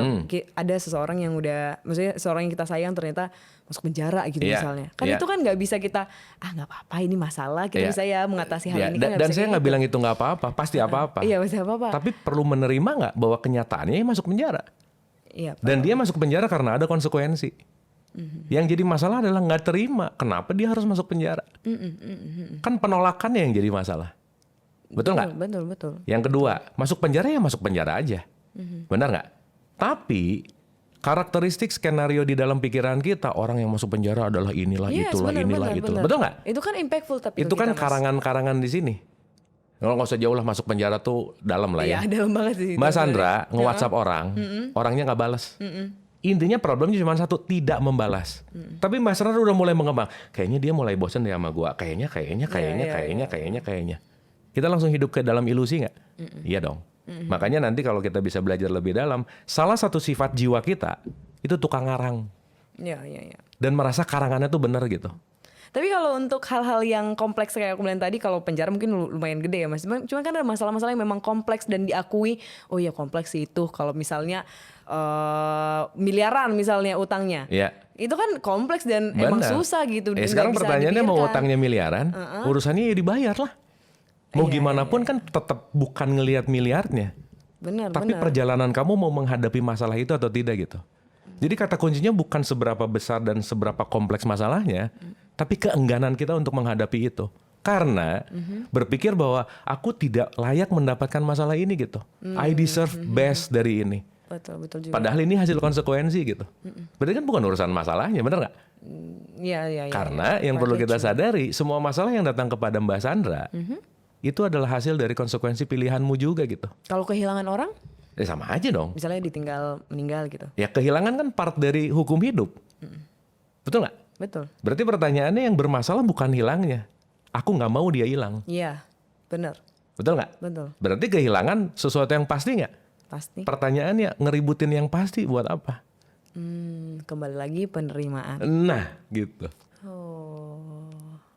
ada seseorang yang udah, maksudnya seseorang yang kita sayang ternyata masuk penjara gitu misalnya. Kan itu kan nggak bisa kita, nggak apa-apa ini masalah, kita bisa ya mengatasi hal ini. Kan Dan saya nggak bilang itu nggak apa-apa, pasti apa-apa. Iya pasti apa-apa. Tapi perlu menerima nggak bahwa kenyataannya dia masuk penjara. Iya. Dan dia masuk penjara karena ada konsekuensi. Yang jadi masalah adalah nggak terima. Kenapa dia harus masuk penjara? Kan penolakannya yang jadi masalah. Betul nggak? Betul. Yang kedua, masuk penjara ya masuk penjara aja. Benar nggak? Tapi karakteristik skenario di dalam pikiran kita, orang yang masuk penjara adalah inilah, itulah. Betul nggak? Itu kan impactful tapi Itu kan karangan-karangan di sini. Kalau nggak usah jauh lah, masuk penjara tuh dalam lah ya. Iya dalam banget sih. Mbak Sandra nge-WhatsApp orang, orangnya nggak balas. Intinya problemnya cuma satu, tidak membalas. Tapi Mbak Sandra udah mulai mengembang. Kayaknya dia mulai bosan deh sama gua. Kayaknya. Kita langsung hidup ke dalam ilusi nggak? Iya dong. Makanya nanti kalau kita bisa belajar lebih dalam, salah satu sifat jiwa kita itu tukang ngarang. Iya, iya, iya. Dan merasa karangannya tuh benar gitu. Tapi kalau untuk hal-hal yang kompleks kayak aku bilang tadi, kalau penjara mungkin lumayan gede ya Mas. Cuma kan ada masalah-masalah yang memang kompleks dan diakui, oh iya kompleks sih itu. Kalau misalnya miliaran misalnya utangnya, Iya. itu kan kompleks dan emang Benar. susah gitu. Dan Sekarang nggak bisa pertanyaannya mau dipikirkan. utangnya miliaran, urusannya ya dibayar lah. Mau Iya, gimana pun kan tetap bukan ngelihat miliarnya. Benar, Tapi benar. perjalanan kamu mau menghadapi masalah itu atau tidak gitu. Jadi kata kuncinya bukan seberapa besar dan seberapa kompleks masalahnya, tapi keengganan kita untuk menghadapi itu. Karena berpikir bahwa aku tidak layak mendapatkan masalah ini gitu. I deserve best dari ini. Betul, betul juga. Padahal ini hasil konsekuensi gitu. Berarti kan bukan urusan masalahnya, benar nggak? Iya, iya, iya. Karena yang perlu kita sadari, semua masalah yang datang kepada Mbak Sandra, itu adalah hasil dari konsekuensi pilihanmu juga gitu. Kalau kehilangan orang, Sama aja dong. misalnya ditinggal meninggal gitu. Ya kehilangan kan part dari hukum hidup. Betul nggak? Betul. Berarti pertanyaannya yang bermasalah bukan hilangnya. Aku nggak mau dia hilang. Iya, benar. Betul nggak? Betul. Berarti kehilangan sesuatu yang pasti nggak? Pasti. Pertanyaannya ngeributin yang pasti buat apa? Kembali lagi penerimaan. Nah gitu. Oh.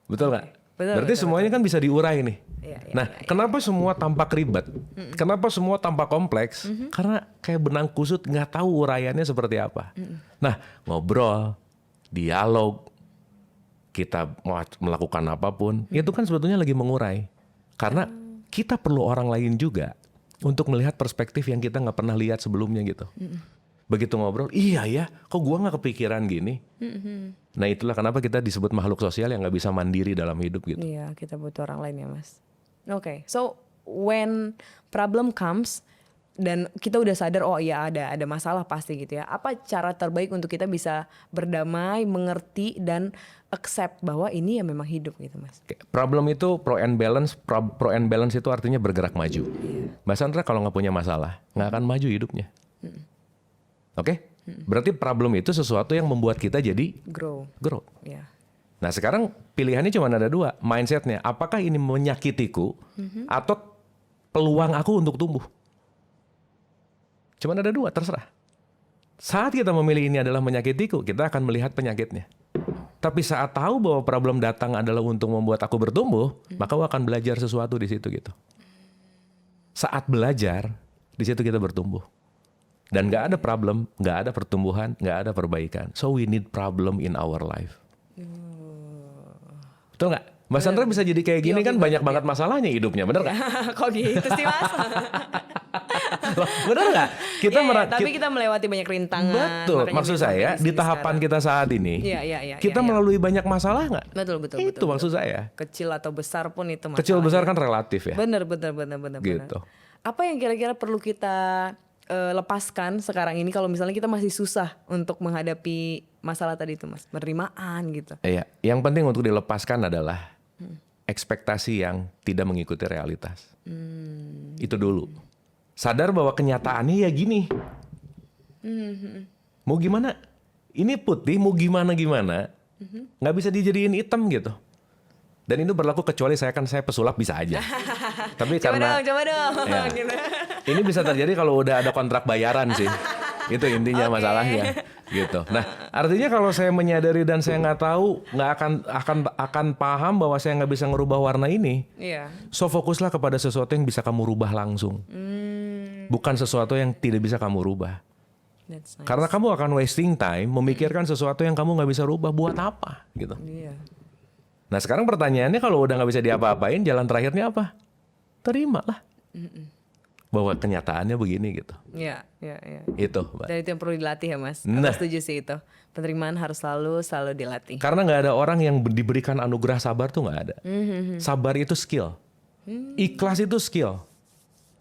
Betul nggak? Betul, Berarti betul, semuanya kan bisa diurai nih. Iya, iya, Nah, kenapa semua tampak ribet? Kenapa semua tampak kompleks? Karena kayak benang kusut nggak tahu uraiannya seperti apa. Nah, ngobrol, dialog, kita mau melakukan apapun, itu kan sebetulnya lagi mengurai. Karena kita perlu orang lain juga untuk melihat perspektif yang kita nggak pernah lihat sebelumnya gitu. Begitu ngobrol, iya ya, kok gua nggak kepikiran gini? Nah itulah kenapa kita disebut makhluk sosial yang nggak bisa mandiri dalam hidup gitu. Iya, kita butuh orang lain ya, Mas. Oke, so when problem comes dan kita udah sadar oh iya ada masalah pasti gitu ya. Apa cara terbaik untuk kita bisa berdamai, mengerti dan accept bahwa ini ya memang hidup gitu, Mas. Oke, problem itu pro and balance. Pro and balance itu artinya bergerak maju. Mbak Sandra kalau nggak punya masalah nggak akan maju hidupnya. Oke? Berarti problem itu sesuatu yang membuat kita jadi Grow. Ya. Nah sekarang pilihannya cuma ada dua, mindsetnya. Apakah ini menyakitiku atau peluang aku untuk tumbuh? Cuma ada dua, terserah. Saat kita memilih ini adalah menyakitiku, kita akan melihat penyakitnya. Tapi saat tahu bahwa problem datang adalah untuk membuat aku bertumbuh, maka aku akan belajar sesuatu di situ gitu. Saat belajar, di situ kita bertumbuh. Dan nggak ada problem, nggak ada pertumbuhan, nggak ada perbaikan. So we need problem in our life. Betul nggak? Mbak Sandra bisa jadi kayak gini kan banyak banget masalahnya hidupnya, bener nggak? Kok gitu sih, Mas? Loh, bener nggak? Kita Iya, tapi kita melewati banyak rintangan. betul. makanya Maksud bisa saya sampai di sini tahapan sekarang. kita saat ini, Iya, kita iya. melalui banyak masalah nggak? Betul. Itu maksud saya. Kecil atau besar pun itu masalah. Kecil besar kan relatif ya. Bener. Gitu. Apa yang kira-kira perlu kita lepaskan sekarang ini kalau misalnya kita masih susah untuk menghadapi masalah tadi itu, Mas? Penerimaan gitu. Iya, yang penting untuk dilepaskan adalah ekspektasi yang tidak mengikuti realitas. Itu dulu. Sadar bahwa kenyataannya ya gini. Mau gimana? Ini putih, mau gimana? Nggak bisa dijadiin hitam gitu. Dan itu berlaku kecuali saya pesulap bisa aja. Tapi Coba karena dong. Ya. Gitu. ini bisa terjadi kalau udah ada kontrak bayaran sih. Itu intinya masalahnya gitu. Nah, artinya kalau saya menyadari dan saya nggak tahu, nggak akan paham bahwa saya nggak bisa ngerubah warna ini. Iya. So fokuslah kepada sesuatu yang bisa kamu rubah langsung. Bukan sesuatu yang tidak bisa kamu rubah. That's nice. Karena kamu akan wasting time memikirkan sesuatu yang kamu nggak bisa rubah buat apa gitu. Iya. Nah sekarang pertanyaannya kalau udah nggak bisa diapa-apain, jalan terakhirnya apa? Terimalah bahwa kenyataannya begini gitu. Iya. Itu, Mbak. Dan itu yang perlu dilatih ya, Mas. Nah. Aku setuju sih itu. Penerimaan harus selalu dilatih. Karena nggak ada orang yang diberikan anugerah sabar tuh nggak ada. Sabar itu skill. Ikhlas itu skill.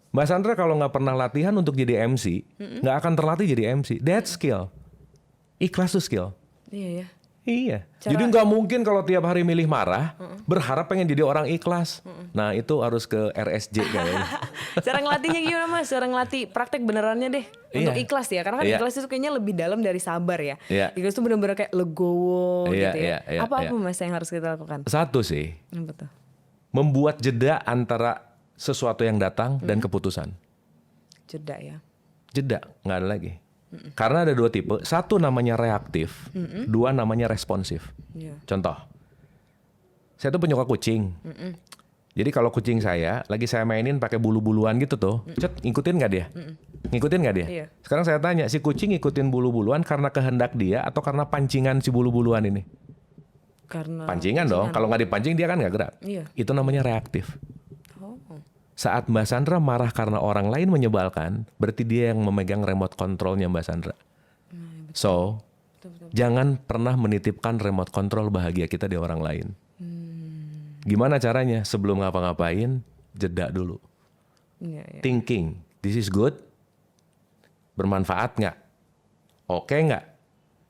Mbak Sandra kalau nggak pernah latihan untuk jadi MC, nggak akan terlatih jadi MC. That's skill. Ikhlas itu skill. Iya ya. Iya. Jadi nggak mungkin kalau tiap hari milih marah, berharap pengen jadi orang ikhlas. Nah itu harus ke RSJ kayaknya. Cara ngelatihnya gimana, Mas? Cara ngelatih praktek benerannya deh. Untuk Iya. ikhlas ya. Karena kan Iya. ikhlas itu kayaknya lebih dalam dari sabar ya. Iya. Ikhlas itu bener-bener kayak legowo Iya, gitu ya. iya, Apa iya. Mas yang harus kita lakukan? Satu sih, Apa tuh? membuat jeda antara sesuatu yang datang dan keputusan. Jeda ya. Jeda, nggak ada lagi. Karena ada 2 tipe. Satu namanya reaktif, 2 namanya responsif. Iya. Contoh, saya tuh penyuka kucing. Jadi kalau kucing saya lagi saya mainin pakai bulu-buluan gitu tuh, ngikutin nggak dia? Ngikutin nggak dia? Iya. Sekarang saya tanya, si kucing ngikutin bulu-buluan karena kehendak dia atau karena pancingan si bulu-buluan ini? Karena Pancingan dong. Kalau nggak dipancing dia kan nggak gerak. Iya. Itu namanya reaktif. Oh. Saat Mbak Sandra marah karena orang lain menyebalkan, berarti dia yang memegang remote controlnya Mbak Sandra. So, jangan pernah menitipkan remote control bahagia kita di orang lain. Gimana caranya? Sebelum ngapa-ngapain, jeda dulu. Iya, iya. Thinking, this is good? Bermanfaat nggak? Oke nggak?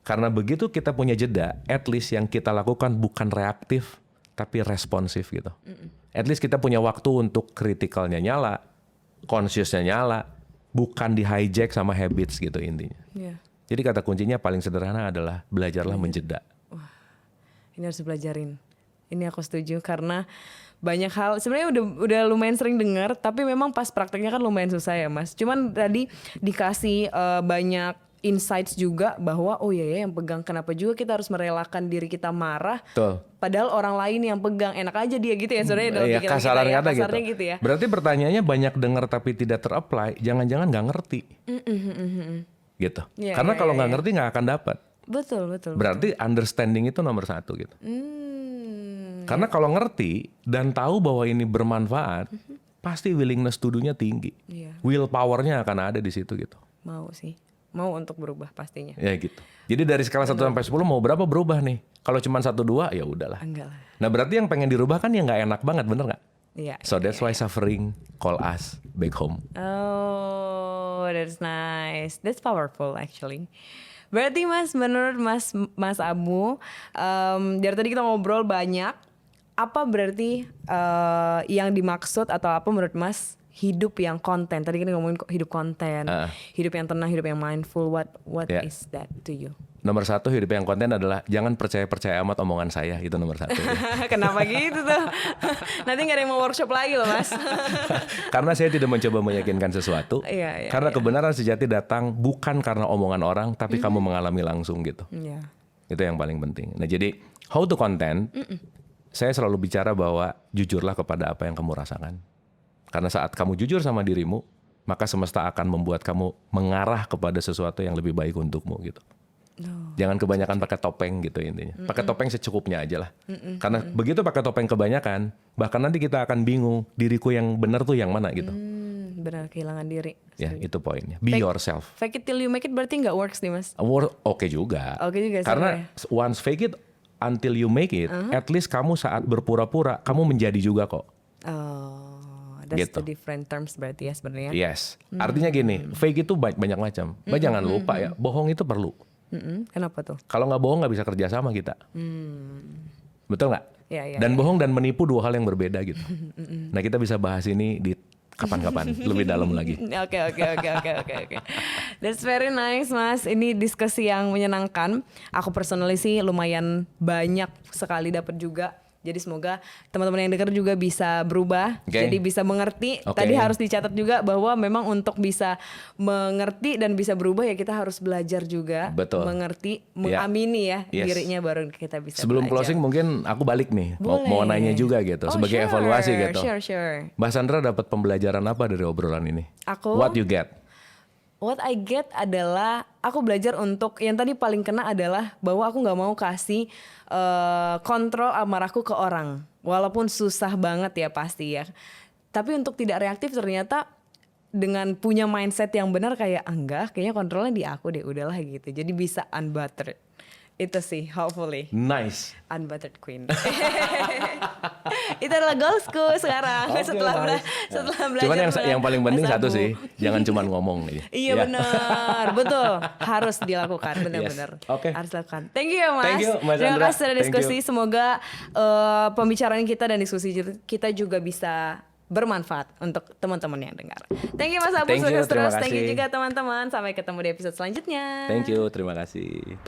Karena begitu kita punya jeda, at least yang kita lakukan bukan reaktif, tapi responsif gitu. At least kita punya waktu untuk kritikalnya nyala, consciousnya nyala, bukan di hijack sama habits gitu intinya. Iya. Jadi kata kuncinya paling sederhana adalah belajarlah menjeda. Ini harus dipelajarin. Ini aku setuju karena banyak hal sebenarnya udah lumayan sering dengar, tapi memang pas prakteknya kan lumayan susah ya Mas. Cuman tadi dikasih banyak insights juga bahwa oh iya ya yang pegang, kenapa juga kita harus merelakan diri kita marah. Betul. Padahal orang lain yang pegang, enak aja dia gitu ya sebenarnya dalam Iya, pikiran kasaran kita ya, kata kasarnya gitu. gitu ya. Berarti pertanyaannya banyak dengar tapi tidak ter-apply, jangan-jangan nggak ngerti. Gitu. Iya, Karena iya, kalau iya, nggak ngerti nggak akan dapat. Betul. Berarti understanding itu nomor 1 gitu. Karena kalau ngerti dan tahu bahwa ini bermanfaat, pasti willingness to do-nya tinggi. Iya. Willpower-nya akan ada di situ gitu. Mau sih. Mau untuk berubah pastinya. Ya gitu. Jadi dari skala 1 sampai 10 mau berapa berubah nih? Kalau cuma 1 2 ya udahlah. Enggak lah. Nah, berarti yang pengen dirubah kan yang nggak enak banget, bener nggak? Iya. So that's why suffering call us back home. Oh, that's nice. That's powerful actually. Berarti Mas, menurut Mas Abu, dari tadi kita ngobrol banyak. Apa berarti yang dimaksud atau apa menurut Mas hidup yang konten? Tadi kita ngomongin hidup konten, hidup yang tenang, hidup yang mindful. What Yeah. is that to you? Nomor 1 hidup yang konten adalah jangan percaya amat omongan saya, itu nomor 1. Kenapa gitu tuh? Nanti nggak ada yang mau workshop lagi loh Mas. Karena saya tidak mencoba meyakinkan sesuatu. Iya, Karena kebenaran sejati datang bukan karena omongan orang, tapi kamu mengalami langsung gitu. Iya. Itu yang paling penting. Nah jadi how to content, saya selalu bicara bahwa jujurlah kepada apa yang kamu rasakan. Karena saat kamu jujur sama dirimu, maka semesta akan membuat kamu mengarah kepada sesuatu yang lebih baik untukmu gitu. Jangan kebanyakan pakai topeng gitu intinya. Pakai topeng secukupnya aja lah. Karena begitu pakai topeng kebanyakan, bahkan nanti kita akan bingung diriku yang benar tuh yang mana gitu. Benar, kehilangan diri. Ya itu poinnya. Be yourself. Fake it till you make it berarti nggak works nih Mas. Oke juga. Oke juga sih, Karena once fake it until you make it, at least kamu saat berpura-pura kamu menjadi juga kok. Oh, that's Gitu. the different terms berarti ya sebenarnya. Yes. Artinya gini, fake itu banyak macam. Mbak jangan lupa ya, bohong itu perlu. Kenapa tuh? Kalau nggak bohong nggak bisa kerja sama kita. Betul nggak? Ya, Dan bohong dan menipu 2 hal yang berbeda gitu. Nah kita bisa bahas ini di kapan-kapan lebih dalam lagi. Oke. That's very nice Mas. Ini diskusi yang menyenangkan. Aku personally sih lumayan banyak sekali dapat juga. Jadi semoga teman-teman yang dengar juga bisa berubah, jadi bisa mengerti. Tadi harus dicatat juga bahwa memang untuk bisa mengerti dan bisa berubah ya kita harus belajar juga. Betul. Mengerti, mengamini ya dirinya baru kita bisa Sebelum belajar. closing mungkin aku balik nih, mau nanya juga gitu, sebagai sure, evaluasi gitu. Sure. Mbak Sandra dapat pembelajaran apa dari obrolan ini? What you get? What I get adalah aku belajar untuk yang tadi paling kena adalah bahwa aku nggak mau kasih kontrol amarahku ke orang, walaupun susah banget ya pasti ya. Tapi untuk tidak reaktif ternyata dengan punya mindset yang benar kayak enggak, kayaknya kontrolnya di aku deh, udahlah gitu. Jadi bisa unbuttered. Itu sih, hopefully. Nice. Unbuttered queen. Itu adalah goalsku sekarang. Setelah belajar. Cuman yang paling penting Mas satu Abu. sih, jangan cuma ngomong nih. Iya benar, betul. Harus dilakukan, benar-benar. Yes. Oke. Harus dilakukan. Thank you ya Mas. Thank you, Mas Terima Andra. kasih sudah Thank diskusi. you. Semoga pembicaraan kita dan diskusi kita juga bisa bermanfaat untuk teman-teman yang dengar. Thank you Mas Abu, Thank you, sukses terima terus. Thank you kasih. juga teman-teman. Sampai ketemu di episode selanjutnya. Thank you, terima kasih.